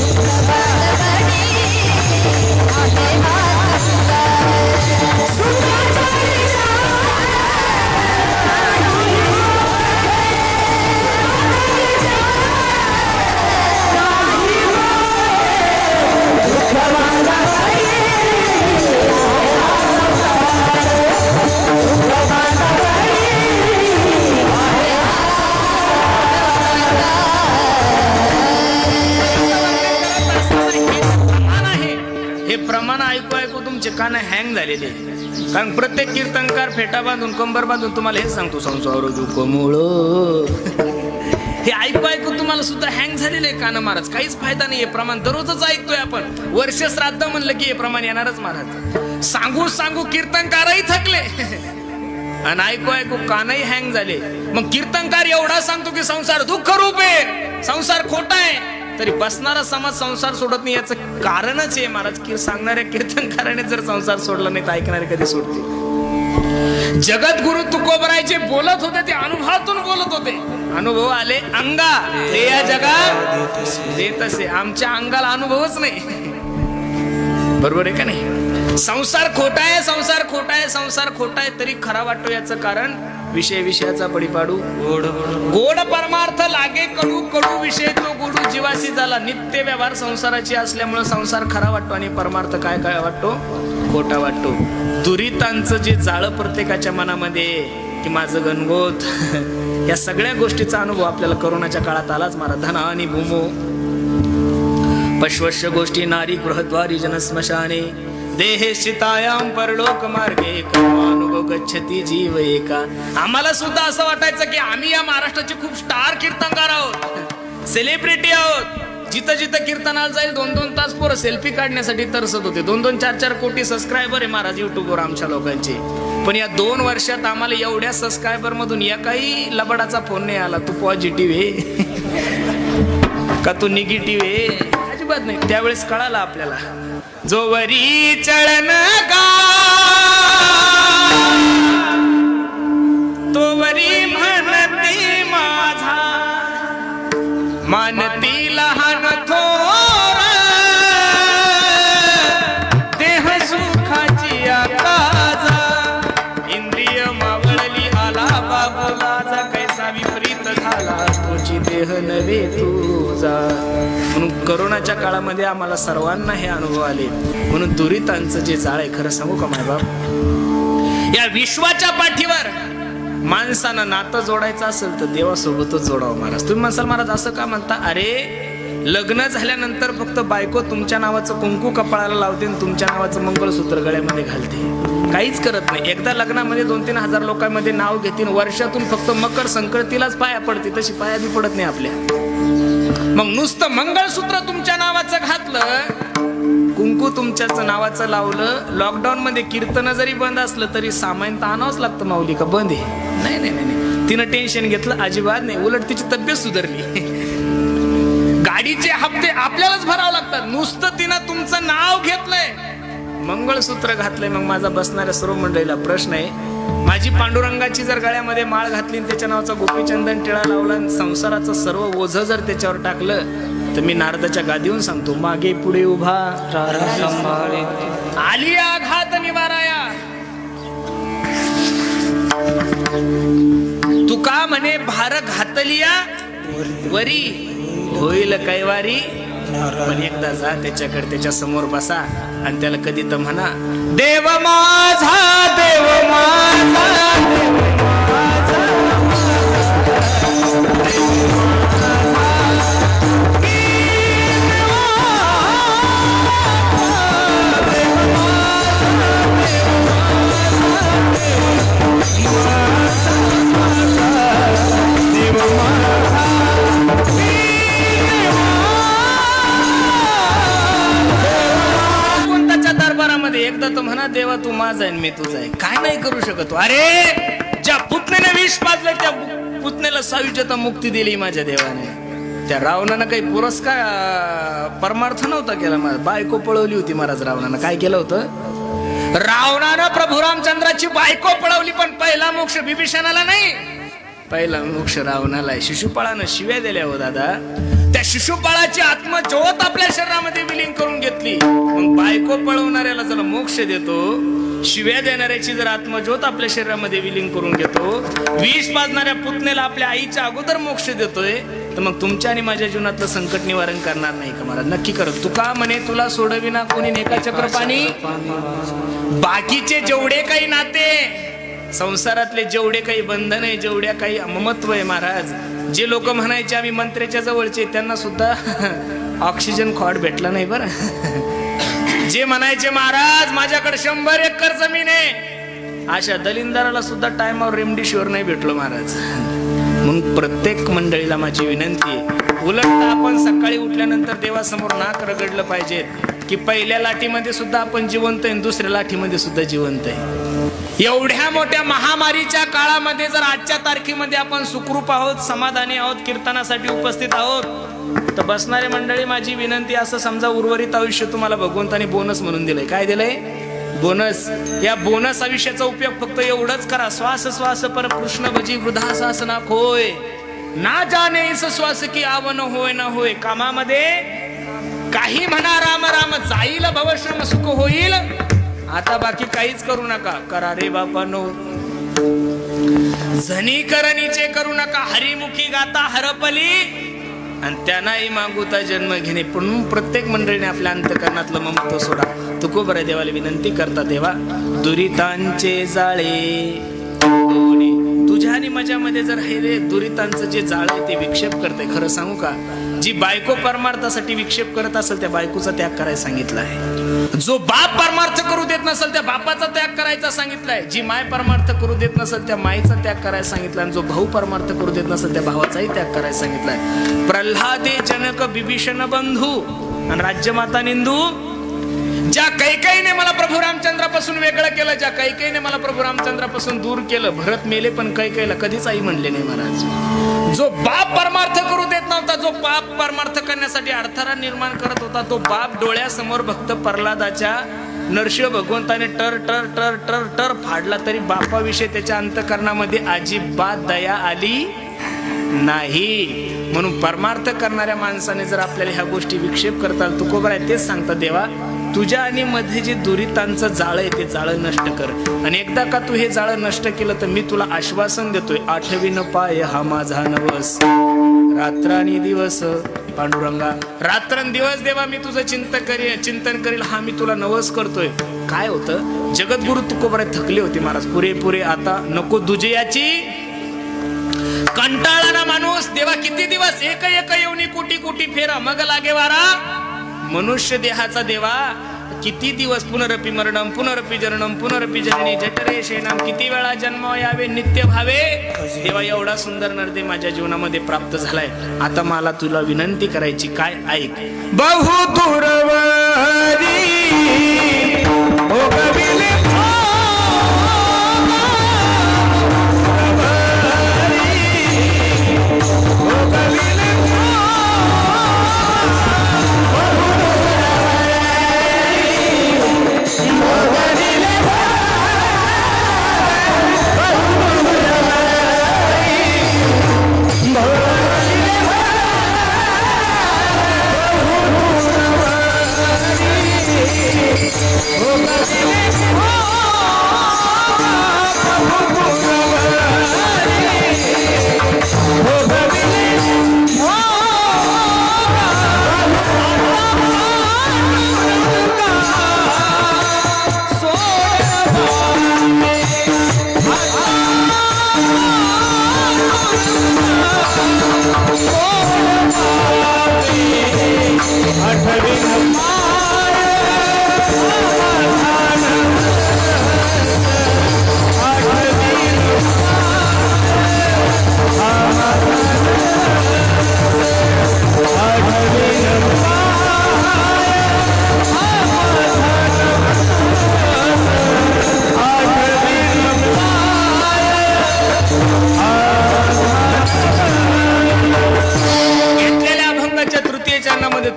हात संसार. सुखाचा विचार हे प्रमाण ऐकू ऐकू तुमचे कान हँग झालेले. कारण प्रत्येक कीर्तनकार फेटा बांधून कंबर बांधून तुम्हाला हे सांगतो, संसार दुःख मूळ. हे ऐकू ऐकू तुम्हाला सुद्धा हँग झालेले कान महाराज. काहीच फायदा नाही. हे प्रमाण दररोजच ऐकतोय आपण. वर्ष श्राद्ध म्हणलं की हे प्रमाण येणारच महाराज. सांगू सांगू कीर्तनकारही थकले आणि ऐकू ऐकू कानही हँग झाले. मग कीर्तनकार एवढा सांगतो की संसार दुःख रूप आहे, संसार खोटा आहे, तरी बसणारा समाज संसार सोडत नाही. याचं कारणच आहे महाराज की सांगणाऱ्या कीर्तनकाराने जर संसार सोडला नाही तर ऐकणारे कधी सोडते. जगद्गुरु तुकोबरायचे बोलत होते, ते अनुभवातून बोलत होते. अनुभव आले अंगा, ते या जगात देत असे. आमच्या अंगाला अनुभवच नाही. बरोबर आहे का नाही? संसार खोटा आहे, संसार खोटा आहे, संसार खोटा आहे, तरी खरा वाटतो. याचं कारण विषय विषयाचा बळी पाडू, गोड परमार्थ लागे कडू, कडू विषय तो गोडू जीवासी झाला. नित्य व्यवहार संसाराची असल्यामुळे संसार खरा वाटतो आणि परमार्थ काय काय वाटतो? खोटा वाटतो. दुरितांचं जे जाळं प्रत्येकाच्या मनामध्ये की माझं गणगोत या सगळ्या गोष्टीचा अनुभव आपल्याला कोरोनाच्या काळात आलाच महाराज. धन आणि भूमो पश्वश्य गोष्टी नारी गृहद्वारी जनस्मशाने देहे शितायाम परलोक मार्गे कर्मानुभव गच्छती जीव एका. आम्हाला सुद्धा असं वाटायचं की आम्ही या महाराष्ट्राचे खूप स्टार कीर्तनकार आहोत, सेलिब्रिटी आहोत. जिथं जिथं जिथं कीर्तनाला जाईल 2-2 तास पोरं सेल्फी काढण्यासाठी तरसत होते. 2-2, 4-4 कोटी सबस्क्रायबर आहे महाराज युट्यूबवर आमच्या लोकांचे. पण या 2 वर्षात आम्हाला एवढ्या सबस्क्रायबर मधून एकाही लबाडाचा फोन नाही आला तू पॉझिटिव्ह आहे का तू निगेटिव्ह आहे, अजिबात नाही. त्यावेळेस कळालं आपल्याला जो वरी चळन का तो वरी म्हणती माझा मानती लहान थोर देह सुखाची आकाजा इंद्रिय मावळली आला बाबूलाचा कैसा विपरीत झाला तुझी देह नव्हे तुझा. म्हणून करोनाच्या काळामध्ये आम्हाला सर्वांना हे अनुभव आले. म्हणून दुरितांचं जे जाळ आहे, खरं सांगू का मायबाप, या विश्वाच्या पाठीवर माणसानं नातं जोडायचं असेल तर देवासोबतच जोडावं महाराज. तुम्ही म्हणसाल महाराज असं का म्हणता, अरे लग्न झाल्यानंतर फक्त बायको तुमच्या नावाचं कुंकू कपाळाला लावते आणि तुमच्या नावाचं मंगळसूत्र गळ्यामध्ये घालते, काहीच करत नाही. एकदा लग्नामध्ये 2-3 हजार लोकांमध्ये नाव घेतील, वर्षातून फक्त मकर संक्रांतीलाच पाया पडते, तशी पाया बी पडत नाही आपल्या. मग नुसतं मंगळसूत्र तुमच्या नावाचं घातलं, कुंकू तुमच्याच नावाचं लावलं, लॉकडाऊन मध्ये कीर्तन जरी बंद असलं तरी सामान तर आणावंच लागतं. माऊली का बंद आहे? नाही नाही नाही, तिनं टेन्शन घेतलं अजिबात नाही, उलट तिची तब्येत सुधारली. गाडीचे हप्ते आपल्यालाच भरावं लागतात, नुसतं तिनं तुमचं नाव घेतलंय, मंगळसूत्र घातलंय. मग माझा बसणाऱ्या सर्व मंडळीला प्रश्न आहे, माझी पांडुरंगाची जर गळ्यामध्ये माळ घातली आणि त्याच्या नावाचा गोपीचंदन टिळा लावला आणि संसाराचं सर्व ओझं जर त्याच्यावर टाकलं तर मी नारदाच्या गादीहून सांगतो, मागे पुढे उभा आली आघात निवाराया. तुका म्हणे भार घातलिया वरी होईल कैवारी. पण एकदा जा त्याच्याकडे, त्याच्या समोर बसा आणि त्याला कधी तर म्हणा, देव माझा देव माझा एकदा तो म्हणा, देवा तू माझा आहे मी तुझा आहे. काय नाही करू शकतो. अरे ज्या पुतण्याने विष पाजलं त्या पुतण्याला 6 मुक्ती दिली माझ्या देवाने. त्या रावणानं काही पुरस्कार परमार्थ नव्हता केला, बायको पळवली होती महाराज. रावणानं काय केलं होतं? रावणानं प्रभू रामचंद्राची बायको पळवली, पण पहिला मोक्ष बिभीषणाला नाही, पहिला मोक्ष रावणाला. शिशुपाळानं शिव्या दिल्या हो दादा, त्या शिशुपाळाची आत्मज्योत आपल्या शरीरामध्ये विलीन करून घेतली. मग बायको पळवणाऱ्याला जर मोक्ष देतो, शिव्या देणाऱ्याची जर आत्मज्योत आपल्या शरीरामध्ये विलीन करून घेतो, विष पाजणाऱ्या पुतण्याला आपल्या आईच्या अगोदर मोक्ष देतोय, तर मग तुमच्या आणि माझ्या जीवनातलं संकट निवारण करणार नाही का महाराज? नक्की करत. तुका म्हणे तुला सोडविना कोणी नेका चक्र पाणी. बाकीचे जेवढे काही नाते संसारातले, जेवढे काही बंधन आहे, जेवढ्या काही ममत्व आहे महाराज, जे लोक म्हणायचे आम्ही मंत्र्याच्या जवळचे, त्यांना सुद्धा ऑक्सिजन कॉर्ड भेटला नाही बरं. जे म्हणायचे महाराज माझ्याकडे 100 एकर जमीन आहे, अशा दलिंदराला सुद्धा टाइमवर रेमडेसिवीर नाही भेटलो महाराज. म्हणून प्रत्येक मंडळीला माझी विनंती आहे, उलट आपण सकाळी उठल्यानंतर देवासमोर नाक रगडलं पाहिजे की पहिल्या लाठीमध्ये सुद्धा आपण जिवंत आहे, दुसऱ्या लाठीमध्ये सुद्धा जिवंत आहे. एवढ्या मोठ्या महामारीच्या काळामध्ये जर आजच्या तारखेमध्ये आपण सुखरूप आहोत, समाधानी आहोत, कीर्तनासाठी उपस्थित आहोत, तर बसणारे मंडळी माझी विनंती, असं समजा उर्वरित आयुष्य तुम्हाला भगवंताने बोनस म्हणून दिलंय. काय दिलंय? बोनस. या बोनस आयुष्याचा उपयोग फक्त एवढंच करा, श्वास श्वास पर कृष्ण भजी वृद्धा सासना होय ना जाणे इस श्वास की आवन होय ना होय. कामामध्ये काही म्हणा राम राम, जाईल भवश्रम सुख होईल. आता बाकी काहीच करू नका, करा रे बापानो. झनी करणीचे करू नका, हरिमुखी गाता हरपली आणि त्यांनाही मागुता जन्म घेणे. पण प्रत्येक मंडळीने आपल्या अंतकरणातलं ममत्व सोडा. तुकोबरा देवाला विनंती करता, देवा दुरितांचे जाळे तुझ्या आणि माझ्यामध्ये जर हे रे दुरितांचं जे जाळ आहे ते विक्षेप करते. खरं सांगू का, जी बायको परमार्थासाठी विक्षेप करत असेल त्या बायकोचा त्याग करायला सांगितलं आहे. जो बाप परमार्थ करू देत नसेल त्या बापाचा त्याग करायचा सांगितलाय. जी माय परमार्थ करू देत नसेल त्या माईचा त्याग करायला सांगितला. आणि जो भाऊ परमार्थ करू देत नसेल त्या भावाचाही त्याग करायला सांगितलाय. प्रल्हादे जनक बिभीषण बंधू आणि राज्यमाता निंदू. ज्या कैकेयीने मला प्रभू रामचंद्रापासून वेगळं केलं, ज्या कैकेयीने मला प्रभू रामचंद्रापासून दूर केलं. भरत मेले पण कैकेयीला कधीच आई म्हणले नाही महाराज. जो बाप परमार्थ करू देत नव्हता, जो बाप परमार्थ करण्यासाठी अडथळा निर्माण करत होता, तो बाप डोळ्यासमोर भक्त प्रल्हादाच्या नरसिंह भगवंताने टर टर टर टर टर फाडला तरी बापाविषयी त्याच्या अंतःकरणामध्ये अजिबात दया आली नाही. म्हणून परमार्थ करणाऱ्या माणसाने जर आपल्याला ह्या गोष्टी विक्षेप करताल, तुकोबर आहे तेच सांगतात, देवा तुझ्या आणि मध्ये जे दुरितांचं जाळं आहे ते जाळं नष्ट कर. आणि एकदा का तू हे जाळं नष्ट केलं तर मी तुला आश्वासन देतोय, आठवीन पाय हा माझा नवस, रात्र आणि दिवस पांडुरंगा, रात्रंदिवस देवा मी तुझं चिंतन करील, हा मी तुला नवस करतोय. काय होतं, जगद्गुरु तुकोबर थकले होते महाराज, पुरे आता नको दुजे याची कंटाळा ना माणूस. देवा किती दिवस एक येऊनी कोटी फेरा मग लागे वारा. मनुष्य देहाचा देवा किती दिवस पुनरपी मरणम पुनरपी जननम पुनरपी जननी जठरे शेनाम, किती वेळा जन्म यावे नित्य भावे. देवा एवढा सुंदर नरदे माझ्या जीवनामध्ये प्राप्त झालाय. आता मला तुला विनंती करायची, काय ऐक. बहु दूरवरी भोगविले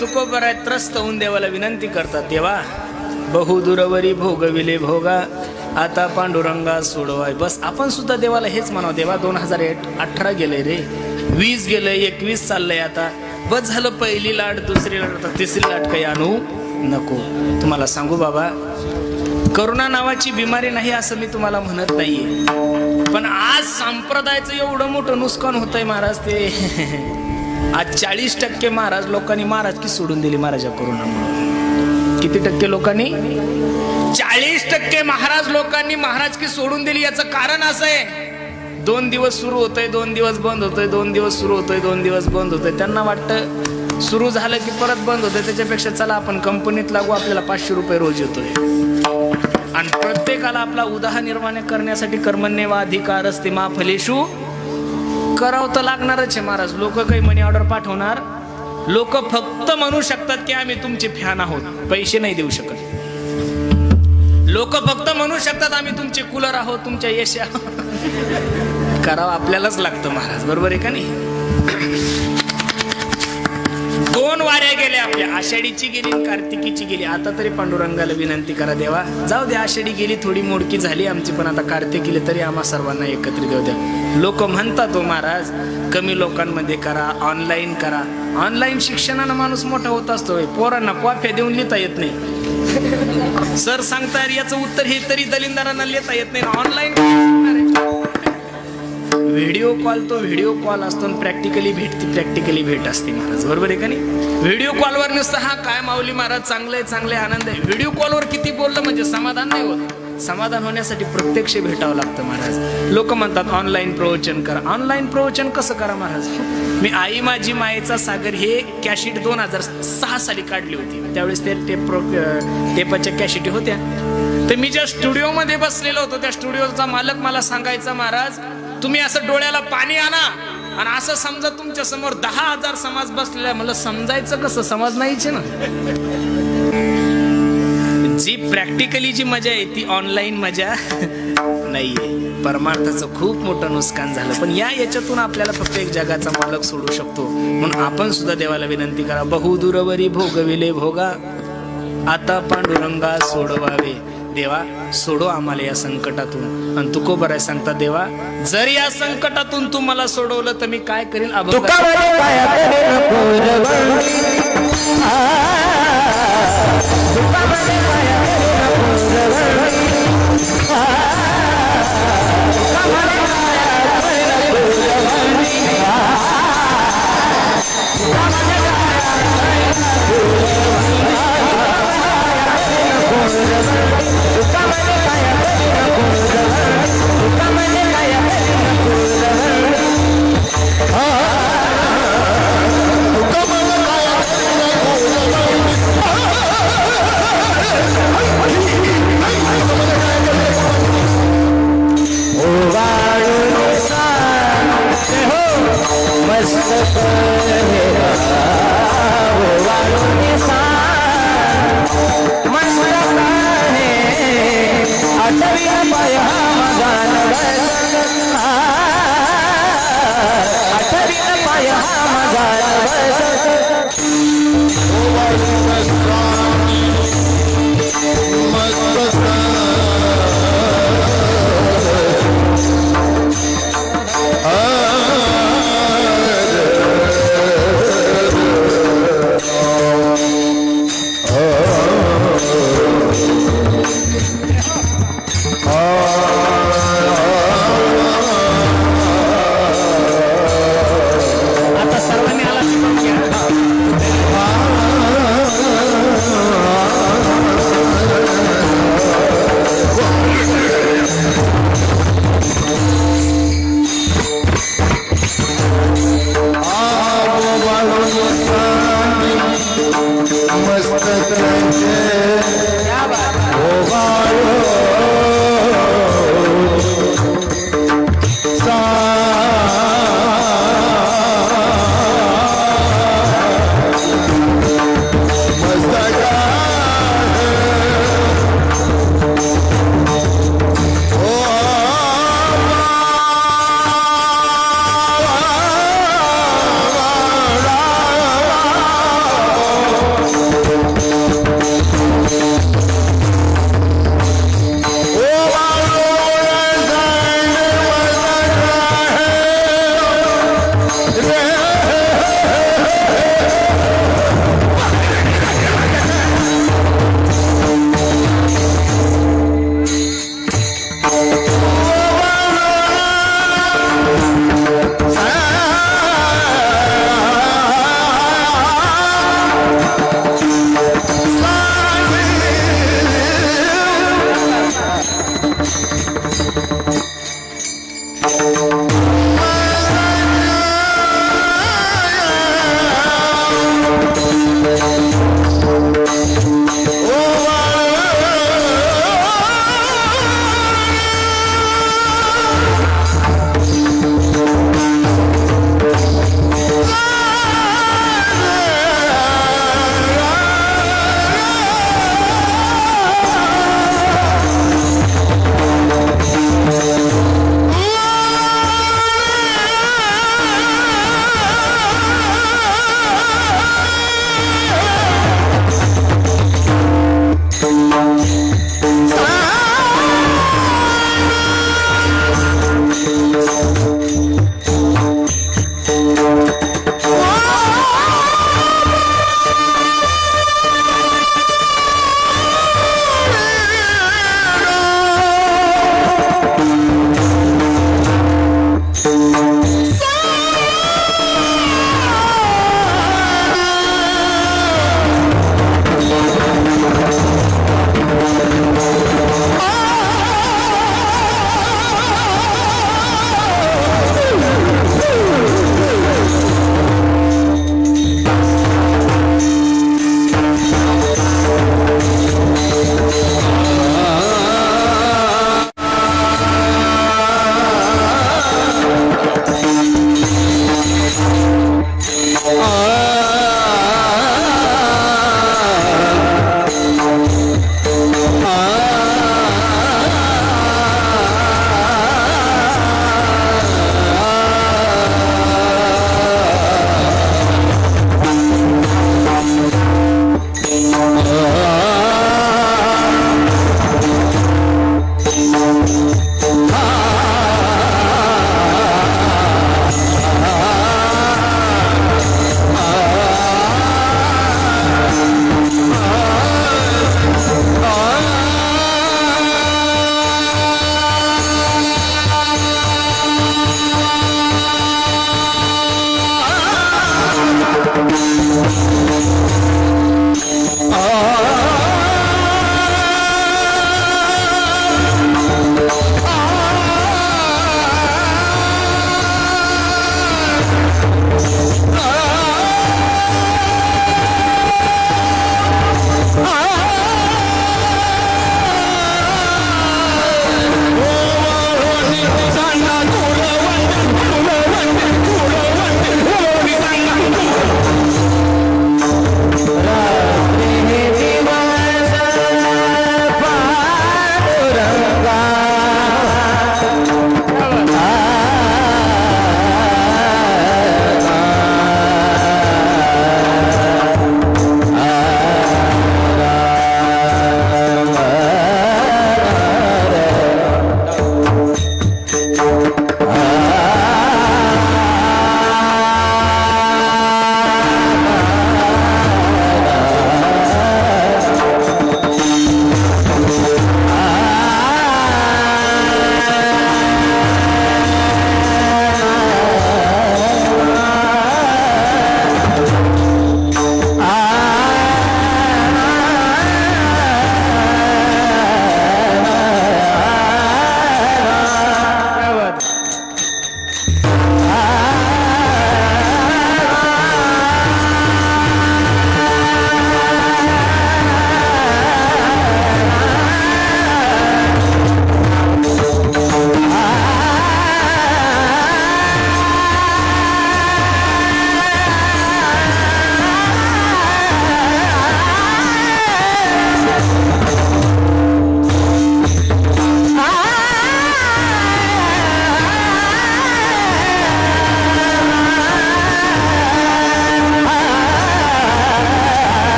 तुकोबर आहे त्रस्त होऊन देवाला विनंती करतात, देवा बहुदूरवरी भोगविले भोगा, आता पांडुरंगा सोडवाय. बस आपण सुद्धा देवाला हेच म्हणावं, देवा 2018 गेलंय रे, 20 गेलंय, 21 चाललंय, आता बस झालं. पहिली लाट, दुसरी लाट, आता तिसरी लाट काही आणू नको. तुम्हाला सांगू बाबा, करोना नावाची बिमारी नाही असं मी तुम्हाला म्हणत नाहीये, पण आज संप्रदायाचं एवढं मोठं नुकसान होतंय महाराज. ते आज 40% महाराज लोकांनी महाराजकी सोडून दिली महाराजा करोनामुळे. किती टक्के लोकांनी? 40% महाराज लोकांनी महाराजकी सोडून दिली. याचं कारण असं आहे, 2 दिवस सुरू होतंय, 2 दिवस बंद होतोय, 2 दिवस सुरू होतोय, 2 दिवस बंद होतोय. त्यांना वाटतं सुरू झालं की परत बंद होतंय, त्याच्यापेक्षा चला आपण कंपनीत लागू, आपल्याला 500 रुपये रोज येतोय. आणि प्रत्येकाला आपला उदरनिर्वाह करण्यासाठी कर्मण्येवा अधिकार असते मा फलेषु, करावं तर लागणारच आहे महाराज. लोक काही मनी ऑर्डर पाठवणार, लोक फक्त म्हणू शकतात की आम्ही तुमचे फॅन आहोत, पैसे नाही देऊ शकत. लोक फक्त म्हणू शकतात आम्ही तुमचे कूलर आहोत, तुमच्या यश करावं आपल्यालाच लागतं महाराज, बरोबर आहे का नाही? 2 वाऱ्या गेल्या आपल्या, आषाढीची गेली आणि कार्तिकीची गेली. आता तरी पांडुरंगाला विनंती करा, देवा जाऊ दे, आषाढी गेली, थोडी मोडकी झाली आमची, पण आता कार्तिकीला तरी आम्हा सर्वांना एकत्रित देऊ द्या. लोक म्हणतात हो महाराज कमी लोकांमध्ये करा, ऑनलाईन करा. ऑनलाईन शिक्षणानं माणूस मोठा होत असतो. पोरांना कॉफ्या देऊन लिहिता येत नाही, सर सांगता याचं उत्तर हे तरी दलिंदारांना लिहिता येत नाही. ऑनलाईन व्हिडिओ कॉल, तो व्हिडिओ कॉल असतो, प्रॅक्टिकली भेट असते महाराज, बरोबर आहे का नाही? व्हिडिओ कॉलवर नुसतं हा काय माऊली महाराज चांगले आनंद आहे. व्हिडिओ कॉलवर किती बोललं म्हणजे समाधान नाही होत. समाधान होण्यासाठी प्रत्यक्ष भेटावं लागतं महाराज. लोक म्हणतात ऑनलाईन प्रवचन करा. ऑनलाईन प्रवचन कसं करा महाराज? मी आई माझी मायेचा सागर हे कॅशिट 2006 साली काढली होती. त्यावेळेस ते टेपाच्या कॅशिटी होत्या. तर मी ज्या स्टुडिओमध्ये बसलेलो होतो त्या स्टुडिओचा मालक मला सांगायचा, महाराज तुम्ही असं डोळ्याला पाणी आणा आणि असं समजा तुमच्या समोर 10,000 समाज बसलेला. मला समजायचं कसं, समाज नाहीच ना. जी प्रॅक्टिकली जी मजा आहे ती ऑनलाईन मजा नाहीये. परमार्थाचं खूप मोठं नुकसान झालं. पण याच्यातून आपल्याला फक्त एक जगाचा मालक सोडू शकतो. म्हणून आपण सुद्धा देवाला विनंती करा, बहुदूरवरी भोगविले भोगा, आता पांडुरंगा सोडवावे. देवा सोडो आम्हाला या संकटातून. आणि तुकोबराय सांगता, देवा जर या संकटातून तू मला सोडवलं तर मी काय करील.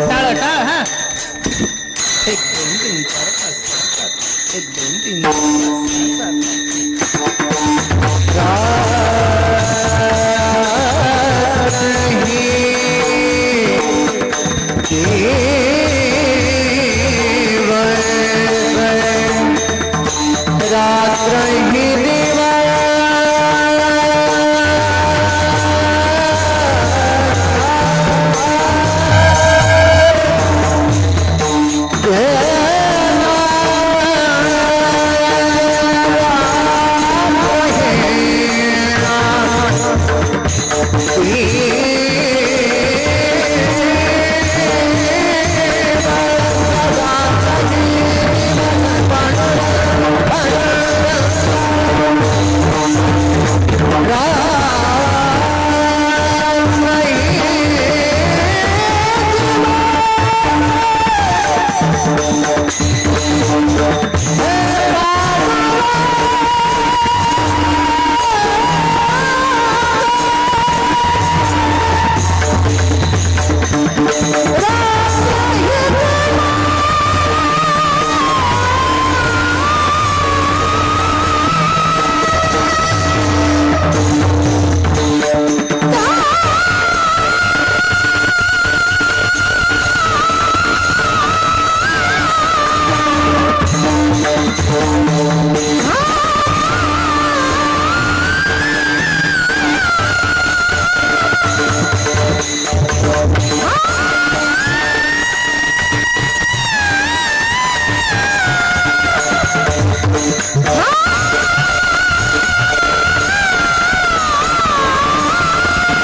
टाळ टाळ हा 1 2 3 4 5 1 2 3 4 Ah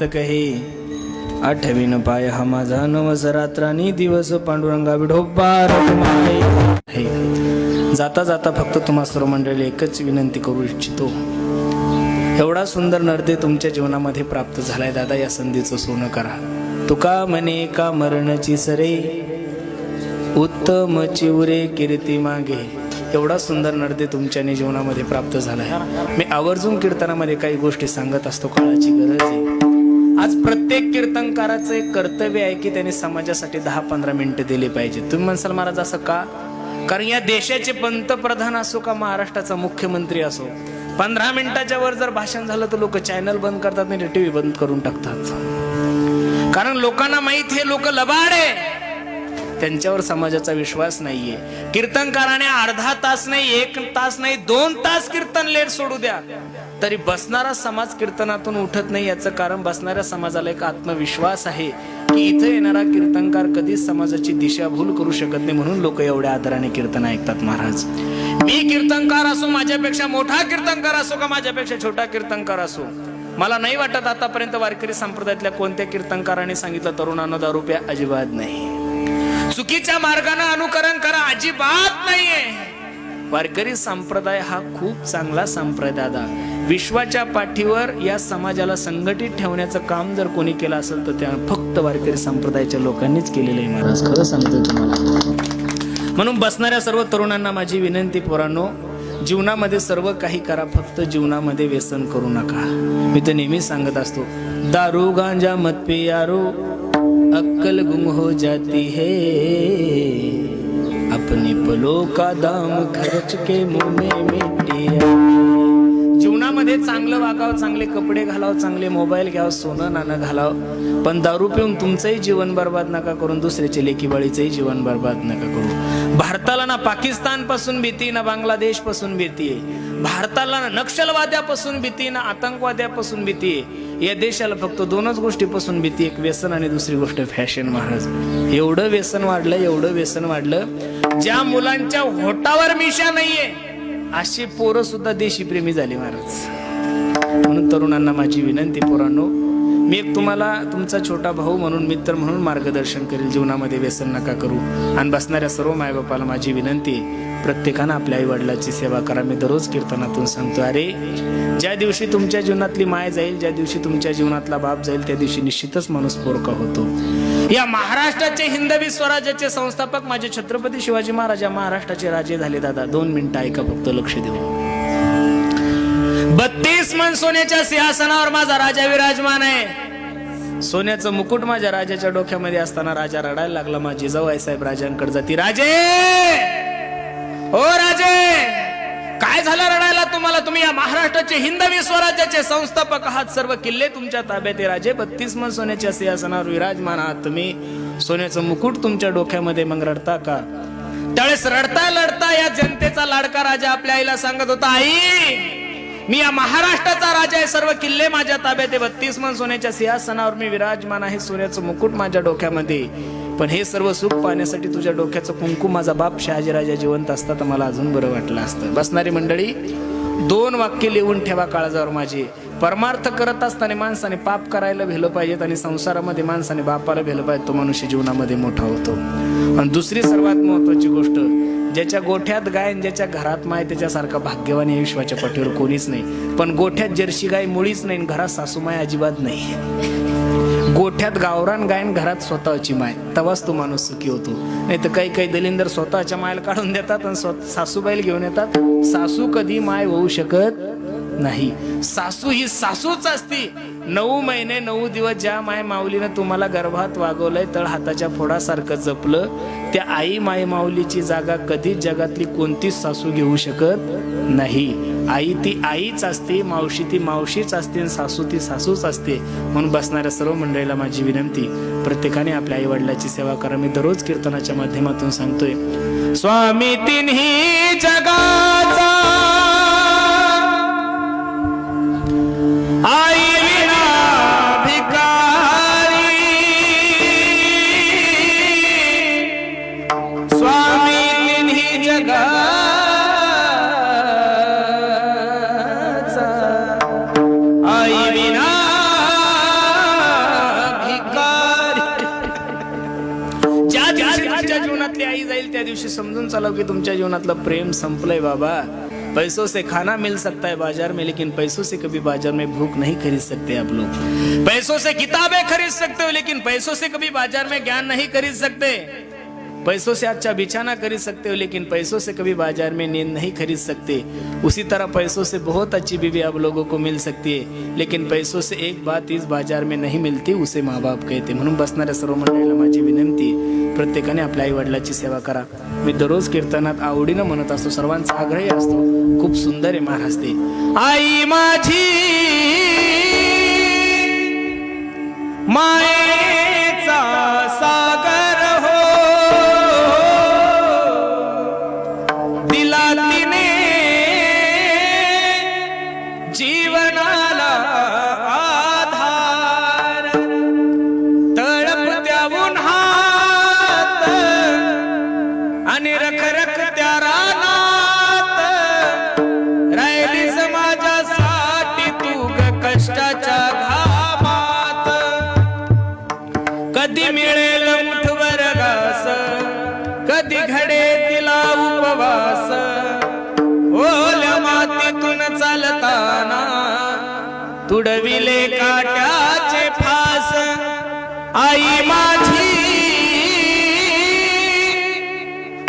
मस्तक हे आठवीन पाय हा माझा नवस रात्रानी दिवस पांडुरंगा विढोबा रखुमाई. हे जाता जाता फक्त तुम्हा सर्व मंडळी एकच विनंती करू इच्छितो. एवढा सुंदर नर्दे तुमच्या जीवनामध्ये प्राप्त झालाय दादा, या संधीचं सोनं करा. तुका म्हणे का मरणची सरे उत्तम चिवरे कीर्ती मागे. एवढा सुंदर नर्दे तुमच्या जीवनामध्ये प्राप्त झालाय. मी आवर्जून कीर्तनामध्ये काही गोष्टी सांगत असतो, काळाची गरज आहे. आज प्रत्येक कीर्तनकाराचं एक कर्तव्य आहे की त्याने समाजासाठी 10-15 मिनिटं दिली पाहिजे. तुम्ही म्हणसाल महाराज असं का? कारण या देशाचे पंतप्रधान असो का महाराष्ट्राचा मुख्यमंत्री असो, 15 मिनिटाच्या वर जर भाषण झालं तर लोक चॅनल बंद करतात, नाही टीव्ही बंद करून टाकतात. कारण लोकांना माहित हे लोक लबाड आहे, त्यांच्यावर समाजाचा विश्वास नाहीये. कीर्तनकाराने अर्धा तास नाही, 1 तास नाही, 2 तास कीर्तन लेट सोडू द्या तरी बसणारा समाज कीर्तनातून उठत नाही. याचं कारण बसणाऱ्या समाजाला एक आत्मविश्वास आहे की इथे येणारा कीर्तनकार कधीच समाजाची दिशाभूल करू शकत नाही, म्हणून लोक एवढ्या आदराने कीर्तन ऐकतात. महाराज, मी कीर्तनकार असो, माझ्यापेक्षा मोठा कीर्तनकार असो का माझ्यापेक्षा छोटा कीर्तनकार असो, मला नाही वाटत आतापर्यंत वारकरी संप्रदायातल्या कोणत्या कीर्तनकाराने सांगितलं तरुणांनो दारू प्या, अजिबात नाही. चुकीच्या मार्गाने अनुकरण करा, अजिबात नाहीये. वारकरी संप्रदाय हा खूप चांगला संप्रदाय दादा. विश्वाच्या पाठीवर या समाजाला संघटित ठेवण्याचं काम जर कोणी केलं असेल तर त्या फक्त वारकरी संप्रदायाच्या लोकांनीच केलेलं आहे. महाराज, खरं सांगतो तुम्हाला. म्हणून बसणाऱ्या सर्व तरुणांना माझी विनंती, पोरांनो, जीवनामध्ये सर्व काही करा, फक्त जीवनामध्ये व्यसन करू नका. मी तर नेहमी सांगत असतो, दारू गांजा मत पे यारो अक्कल गुम हो जाती है, अपने पलों का दाम खर्च के मुंह में मिट्टियां. जीवनामध्ये चांगलं वागावं, चांगले कपडे घालावं, चांगले मोबाईल घ्यावं, सोनं नाणं घालावं, पण दारू पिऊन तुमचंही जीवन बर्बाद नका करून दुसऱ्याच्या लेकीबाळीचंही जीवन बर्बाद नका करू. भारताला ना पाकिस्तान पासून भीती, ना बांगलादेश पासून भीती आहे. भारताला ना नक्षलवाद्यापासून भीती, ना आतंकवाद्यापासून भीती आहे. या देशाला फक्त 2च गोष्टीपासून भीती, एक व्यसन आणि दुसरी गोष्ट फॅशन. महाराज, एवढं व्यसन वाढलं, एवढं व्यसन वाढलं, ज्या मुलांच्या होटावर मिशा नाहीये अशी पोरं सुद्धा देशी प्रेमी झाली. महाराज, म्हणून तरुणांना माझी विनंती, पोरांनो, मी एक तुम्हाला तुमचा छोटा भाऊ म्हणून, मित्र म्हणून मार्गदर्शन करेल. जीवनामध्ये व्यसन नका करू. आणि बसणाऱ्या सर्व मायबापाला माझी विनंती, प्रत्येकानं आपल्या आई वडिलाची सेवा करा. मी दररोज कीर्तनातून सांगतो, अरे ज्या दिवशी तुमच्या जीवनातली माय जाईल, ज्या दिवशी तुमच्या जीवनातला बाप जाईल, त्या दिवशी निश्चितच माणूस पोरका होतो. या महाराष्ट्राचे हिंदवी स्वराज्याचे संस्थापक माझे छत्रपती शिवाजी महाराज महाराष्ट्राचे राजे झाले. दादा 2 मिनिटं ऐका, फक्त लक्ष देऊ. 32 मन सोन्याच्या सिंहासनावर माझा राजा विराजमान आहे. सोन्याचं मुकुट माझ्या राजाच्या डोक्यामध्ये असताना राजा रडायला लागला. माझी जिजाऊ साहेब राजांकडे जाती, राजे, ओ राजे, काय झालं रडायला तुम्हाला? तुम्ही या महाराष्ट्राचे हिंदवी स्वराज्याचे संस्थापक आहात, सर्व किल्ले तुमच्या ताब्यात आहे. राजे, 32 मन सोन्याच्या सिंहासनावर विराजमान आहात तुम्ही, सोन्याचं मुकुट तुमच्या डोक्यामध्ये, मग रडता का? त्यावेळेस रडता लढता या जनतेचा लाडका राजा आपल्या आईला सांगत होता, आई, मी या महाराष्ट्राचा राजा आहे, सर्व किल्ले माझ्या ताब्यात आहे, 32 मन सोन्याच्या सिंहासनावर मी विराजमान आहे, सोन्याचं मुकुट माझ्या डोक्यामध्ये. पण हे सर्व सुख पाहण्यासाठी तुझ्या डोक्याचं कुंकू माझा बाप शहाजीराजा जिवंत असता तर मला अजून बरं वाटलं असतं. बसणारी मंडळी, 2 वाक्य लिहून ठेवा काळजावर माझे. परमार्थ करत असताना माणसाने पाप करायला भेलं पाहिजेत आणि संसारामध्ये माणसाने बापाला भेलं पाहिजे, तो मनुष्य जीवनामध्ये मोठा होतो. आणि दुसरी सर्वात महत्वाची गोष्ट, ज्याच्या गोठ्यात गाय, ज्याच्या घरात माय, त्याच्यासारखा भाग्यवान या विश्वाच्या पाठीवर कोणीच नाही. पण गोठ्यात जर्सी गाय मुळीच नाही, घरात सासूमाय अजिबात नाही. गोठ्यात गावरान गायन, घरात स्वतःची माय, तवाच तो माणूस सुखी होतो. नाही तर काही काही दलिंदर स्वतःच्या मायला काढून देतात आणि सासूबाईल घेऊन येतात. सासू कधी माय होऊ शकत नाही. सासू ही सासूच असती. 9 महिने 9 दिवस ज्या माय माऊलीनं तुम्हाला गर्भात वागवलंय, तळ हाताच्या फोडासारखं जपलं, त्या आई माय माऊलीची जागा कधीच जगातली कोणतीच सासू घेऊ शकत नाही. आई ती आईच असते, मावशी ती मावशीच असते, सासू ती सासूच असते. म्हणून बसणाऱ्या सर्व मंडळीला माझी विनंती, प्रत्येकाने आपल्या आई वडिलाची सेवा करा. मी दररोज कीर्तनाच्या माध्यमातून सांगतोय, स्वामी तिन्ही जगाचा आई विना भिकारी, स्वामी तिन्ही जगाचा आई विना समजून चालव की तुमच्या जीवनातलं प्रेम संपलंय बाबा. पैसों से खाना मिल सकता है बाजार में, लेकिन पैसों से कभी बाजार में भूख नहीं खरीद सकते आप लोग. पैसों से किताबें खरीद सकते हो, लेकिन पैसों से कभी बाजार में ज्ञान नहीं खरीद सकते. पैसों से अच्छा बिछाना खरीद सकते हो, लेकिन पैसों से कभी बाजार में नींद नहीं खरीद सकते. उसी तरह पैसों से बहुत अच्छी बीवी आप लोगों को मिल सकती है, लेकिन पैसों से एक बात इस बाजार में नहीं मिलती, उसे माँ बाप कहते. म्हणून बसणाऱ्या सर्व मंडळीला माझी विनंती, प्रत्येकाने आपल्या आई वडिलाची सेवा करा. मी दररोज कीर्तनात आवडीनं म्हणत असतो, सर्वांचा आग्रही असतो. खूप सुंदर आहे महाराज ते. आई माझी मायेचा सागर हो, दिला तिने जीवनाला आधार. तळपत्या उन्हात आणि रखरखत्या रानात राहिली समाजासाठी तू ग कष्टाच्या घामात. कधी मिळेल मुठभर घास, कधी घडे तिला उपवास. ओल्या मातीतून चालताना तुडविले काट्याचे फास. आई माझी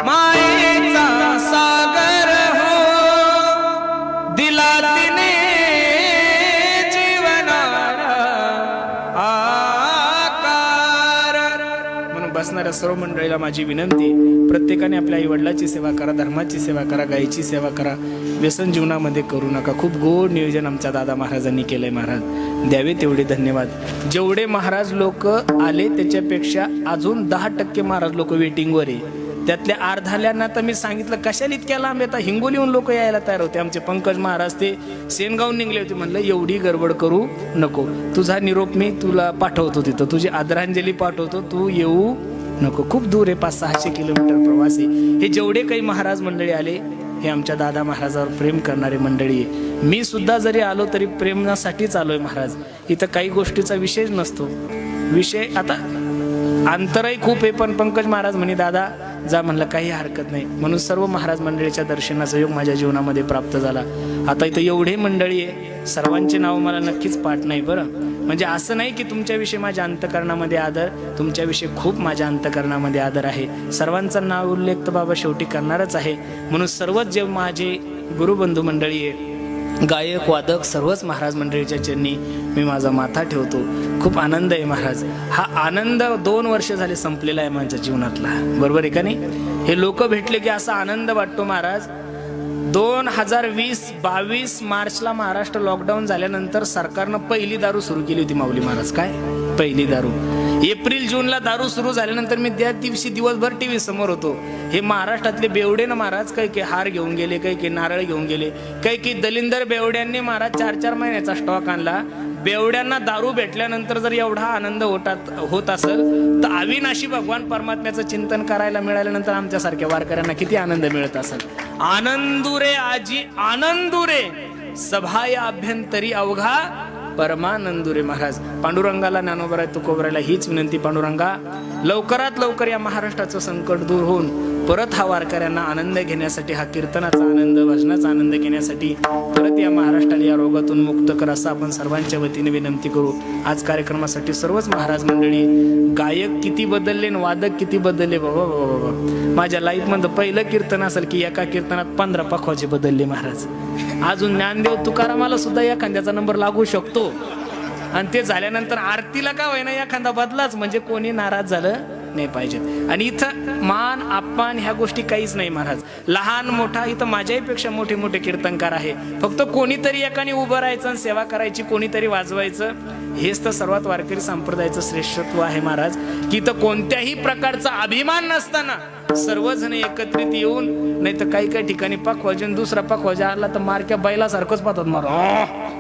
मायेचा सागर हो, दिला तिने जीवनाला आकार. म्हणून बसणाऱ्या सर्व मंडळीला माझी विनंती, प्रत्येकाने आपल्या आई वडिलाची सेवा करा, धर्माची सेवा करा, गायीची सेवा करा. व्यसन जीवनामध्ये करू नका. खूप गोड नियोजन आमच्या दादा महाराजांनी केलंय. महाराज द्यावे तेवढे धन्यवाद. जेवढे महाराज लोक आले त्याच्यापेक्षा अजून 10% महाराज लोक वेटिंगवर आहे. त्यातल्या अर्धाल्यांना तर मी सांगितलं कशाला इतक्या लांब येतात, हिंगोलीहून लोक यायला तयार होते. आमचे पंकज महाराज ते सेनगावून निघले होते. म्हणलं एवढी गडबड करू नको, तुझा निरोप मी तुला पाठवतो, तिथं तुझी आदरांजली पाठवतो, तू येऊ नको. खूप दूर आहे, 500-600 किलोमीटर प्रवास आहे. हे जेवढे काही महाराज मंडळी आले हे आमच्या दादा महाराजावर प्रेम करणारे मंडळी आहे. मी सुद्धा जरी आलो तरी प्रेमासाठीच आलोय महाराज. इथं काही गोष्टीचा विषय नसतो. विषय आता अंतरही खूप आहे, पण पंकज महाराज म्हणे दादा जा, म्हणलं काही हरकत नाही. म्हणून सर्व महाराज मंडळीच्या दर्शनाचा योग माझ्या जीवनामध्ये प्राप्त झाला. आता इथं एवढे मंडळी आहे, सर्वांचे नाव मला नक्कीच पाठ नाही बरं. म्हणजे असं नाही की तुमच्याविषयी माझ्या अंतकरणामध्ये आदर, तुमच्याविषयी खूप माझ्या अंतकरणामध्ये आदर आहे. सर्वांचा नाव उल्लेख तर बाबा शेवटी करणारच आहे. म्हणून सर्वच जे माझे गुरुबंधू मंडळी आहे, गायक वादक, सर्वच महाराज मंडळीच्या चरणी मी माझा माथा ठेवतो. खूप आनंद आहे महाराज. हा आनंद 2 वर्ष झाले संपलेला आहे माझ्या जीवनातला, बरोबर आहे का नाही. हे लोक भेटले की असा आनंद वाटतो महाराज. 2022 मार्चला महाराष्ट्र लॉकडाऊन झाल्यानंतर सरकारनं पहिली दारू सुरू केली होती माऊली महाराज. काय पहिली दारू? एप्रिल जूनला दारू सुरू झाल्यानंतर मी त्या दिवशी दिवसभर टीव्ही समोर होतो. हे महाराष्ट्रातले बेवडे ना महाराज, काही हार घेऊन गेले, काही नारळ घेऊन गेले, काही दलिंदर बेवड्यांनी महाराज 4-4 महिन्याचा स्टॉक आणला. बेवड्यांना दारू भेटल्यानंतर जर एवढा आनंद होत असेल तर अविनाशी भगवान परमात्म्याचं चिंतन करायला मिळाल्यानंतर आमच्यासारख्या वारकऱ्यांना किती आनंद मिळत असेल. आनंदुरे आजी आनंदुरे, सभाया अभ्यंतरी अवघा परमानंदुरे महाराज. पांडुरंगाला, ज्ञानोबराय तुकोबरायला हीच विनंती, पांडुरंगा लवकरात लवकर या महाराष्ट्राचं संकट दूर होऊन परत हा वारकऱ्यांना आनंद घेण्यासाठी, हा कीर्तनाचा आनंद, भजनाचा आनंद घेण्यासाठी परत या महाराष्ट्राला या रोगातून मुक्त कर, असं आपण सर्वांच्या वतीने विनंती करू. आज कार्यक्रमासाठी सर्वच महाराज मंडळी, गायक किती बदलले आणि वादक किती बदलले बाबा बाबा. माझ्या लाईफमध्ये पहिलं कीर्तन असेल की एका कीर्तनात 15 पखवाजे बदलले महाराज. अजून ज्ञानदेव तुकारामाला सुद्धा एखाद्याचा नंबर लागू शकतो. आणि ते झाल्यानंतर आरतीला का होईना एखादा बदलाच, म्हणजे कोणी नाराज झालं नाही पाहिजे. आणि इथं मान अपमान ह्या गोष्टी काहीच नाही महाराज. लहान मोठा इथं माझ्याहीपेक्षा मोठे मोठे कीर्तनकार आहे. फक्त कोणीतरी एकाने उभं राहायचं आणि सेवा करायची, कोणीतरी वाजवायचं. हेच तर सर्वात वारकरी संप्रदायाचं श्रेष्ठत्व आहे महाराज. की इथं कोणत्याही प्रकारचा अभिमान नसताना सर्वजण एकत्रित येऊन, नाही तर काही काही ठिकाणी पखवाजून दुसरा पखवाजा आला तर मारक्या बैलासारखंच पाहतात महाराज.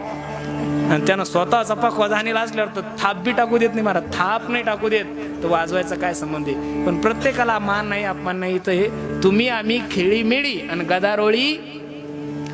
आणि त्यानं स्वतःचा पखवाजा आणि लाजल्यावर तर थाप बी टाकू देत नाही महाराज. थाप नाही टाकू देत, तर वाजवायचा काय संबंध आहे. पण प्रत्येकाला मान नाही, अपमान नाही. तर हे तुम्ही आम्ही खेळी मेळी आणि गदारोळी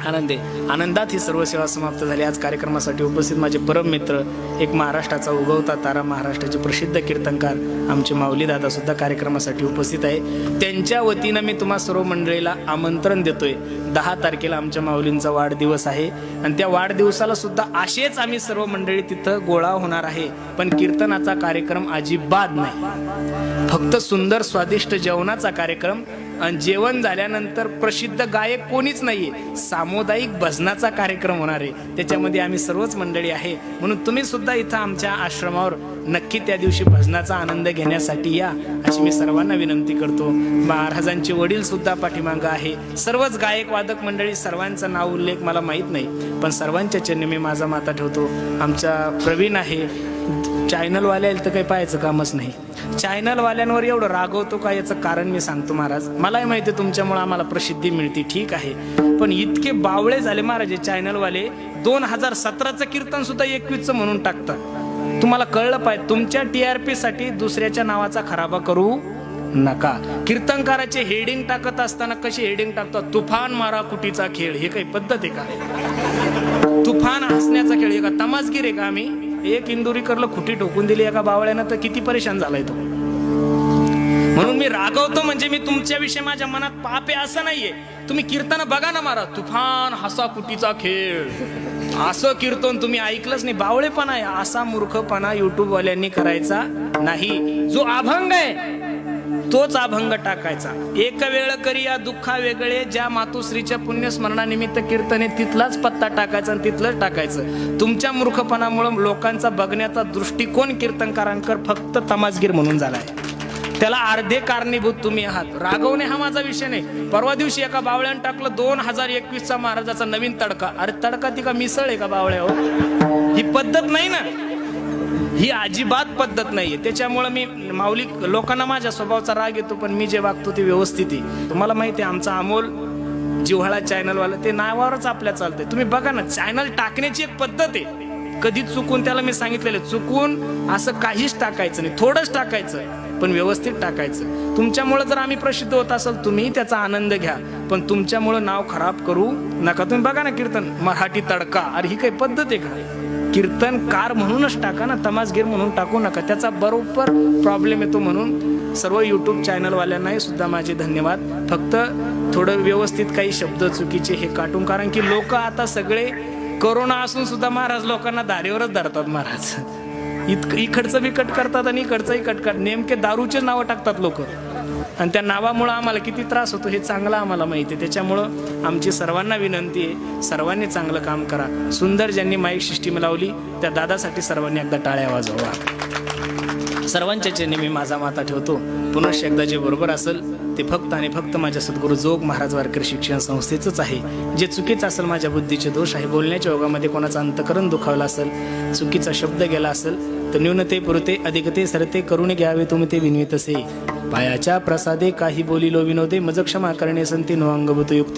आनंदात ही सर्व सेवा समाप्त झाली. आज कार्यक्रमासाठी उपस्थित माझे परम मित्र, एक महाराष्ट्राचा उगवता तारा, महाराष्ट्राचे प्रसिद्ध कीर्तनकार आमचे माऊली दादा सुद्धा कार्यक्रमासाठी उपस्थित आहे. त्यांच्या वतीनं मी तुम्हा सर्व मंडळीला आमंत्रण देतोय. 10 तारखेला आमच्या माऊलींचा वाढदिवस आहे आणि त्या वाढदिवसाला सुद्धा असेच आम्ही सर्व मंडळी तिथं गोळा होणार आहे. पण कीर्तनाचा कार्यक्रम अजिबात नाही, फक्त सुंदर स्वादिष्ट जेवणाचा कार्यक्रम. आणि जेवण झाल्यानंतर प्रसिद्ध गायक कोणीच नाहीये, सामुदायिक भजनाचा कार्यक्रम होणार आहे. त्याच्यामध्ये आम्ही सर्वच मंडळी आहे. म्हणून तुम्ही सुद्धा इथं आमच्या आश्रमावर नक्की त्या दिवशी भजनाचा आनंद घेण्यासाठी या, अशी मी सर्वांना विनंती करतो. महाराजांचे वडील सुद्धा पाठीमागं आहे. सर्वच गायक वादक मंडळी, सर्वांचं नाव उल्लेख मला माहीत नाही, पण सर्वांच्या चरणी मी माझा माथा ठेवतो. आमचा प्रवीण आहे. चॅनलवाल्या तर काही पाहायचं कामच नाही. चॅनलवाल्यांवर एवढं रागवतो का, याचं कारण मी सांगतो महाराज. मलाही माहिती आहे तुमच्यामुळे आम्हाला प्रसिद्धी मिळते, ठीक आहे, पण इतके बावळे झाले महाराज हे चॅनलवाले. 2017चं कीर्तन सुद्धा 21चं म्हणून टाकतात. तुम्हाला कळलं पाहिजे, तुमच्या TRP साठी दुसऱ्याच्या नावाचा खराबा करू नका. कीर्तनकाराचे हेडिंग टाकत असताना कशी हेडिंग टाकतात, तुफान मारा कुटीचा खेळ. हे काही पद्धत आहे का? तुफान हसण्याचा खेळ हे का तमासगीर आहे का आम्ही? एक इंदुरीकरला खुटी ठोकून दिली एका बावळ्यानं तर किती परेशान झालाय तो. म्हणून मी रागवतो, म्हणजे मी तुमच्याविषयी माझ्या मनात पाप आहे असं नाहीये. तुम्ही कीर्तन बघा ना महाराज, तुफान हसा कुटीचा खेळ, असं कीर्तन तुम्ही ऐकलंच नाही. बावळेपणा आहे, असा मूर्खपणा युट्यूब वाल्यांनी करायचा नाही. जो अभंग आहे तोच अभंग टाकायचा. एक वेळ करिया दुःखा वेगळे, ज्या मातुश्रीच्या पुण्यस्मरणानिमित्त कीर्तन आहे तिथलाच पत्ता टाकायचा आणि तिथलंच टाकायचं. तुमच्या मूर्खपणामुळे लोकांचा बघण्याचा दृष्टिकोन कीर्तनकारांकर फक्त तमासगीर म्हणून झालाय. त्याला अर्धे कारणीभूत तुम्ही आहात. रागवणे हा माझा विषय नाही. परवा दिवशी एका बावळ्यानं टाकलं 2021चा महाराजाचा नवीन तडका. अरे तडका ती का मिसळ आहे का बावळ्या? हो, ही पद्धत नाही ना, ही अजिबात पद्धत नाहीये. त्याच्यामुळे मी माऊली लोकांना माझ्या स्वभावाचा राग येतो, पण मी जे वागतो ते व्यवस्थित आहे. तुम्हाला माहिती आहे आमचा अमोल जिव्हाळा चॅनलवाला, ते नावावरच आपल्या चालतंय. तुम्ही बघा ना, चॅनल टाकण्याची एक पद्धत आहे. कधी चुकून, त्याला मी सांगितलेलं, चुकून असं काहीच टाकायचं नाही, थोडंच टाकायचं, पण व्यवस्थित टाकायचं. तुमच्यामुळे जर आम्ही प्रसिद्ध होत असेल, तुम्ही त्याचा आनंद घ्या, पण तुमच्यामुळे नाव खराब करू नका. तुम्ही बघा ना कीर्तन मराठी तडका, अरे ही काही पद्धत आहे का? कीर्तनकार म्हणूनच टाका ना, तमासगीर म्हणून टाकू नका. त्याचा बरोबर प्रॉब्लेम येतो. म्हणून सर्व युट्यूब चॅनलवाल्यांनाही सुद्धा माझे धन्यवाद. फक्त थोडं व्यवस्थित काही शब्द चुकीचे हे काटून, कारण की लोक आता सगळे कोरोना असून सुद्धा महाराज लोकांना दारीवरच धरतात. महाराज इकडचं बी कट करतात आणि इकडचंही कट करतात. नेमके दारूचे नावं टाकतात लोक, आणि त्या नावामुळं आम्हाला किती त्रास होतो हे चांगलं आम्हाला माहिती आहे. त्याच्यामुळं आमची सर्वांना विनंती आहे, सर्वांनी चांगलं काम करा. सुंदर ज्यांनी माईक सिस्टीम लावली त्या दादासाठी सर्वांनी एकदा टाळ्या वाजवा. सर्वांच्या चरणी मी माझा माथा ठेवतो. पुनश्च एकदा जे बरोबर असेल ते फक्त आणि फक्त माझ्या सद्गुरू जोग महाराज वारकरी शिक्षण संस्थेचंच आहे. जे चुकीचं असेल माझ्या बुद्धीचे दोष आहे, बोलण्याच्या योगामध्ये कोणाचं अंतकरण दुखावलं असेल, चुकीचा शब्द गेला असेल तर न्यूनते पुरते अधिकते सरते करून घ्यावे तुम्ही ते विनवितसे. पायाच्या प्रसादे काही बोलिलो विनोदे, मज क्षमा करणे संती नो अंगभूत युक्ती.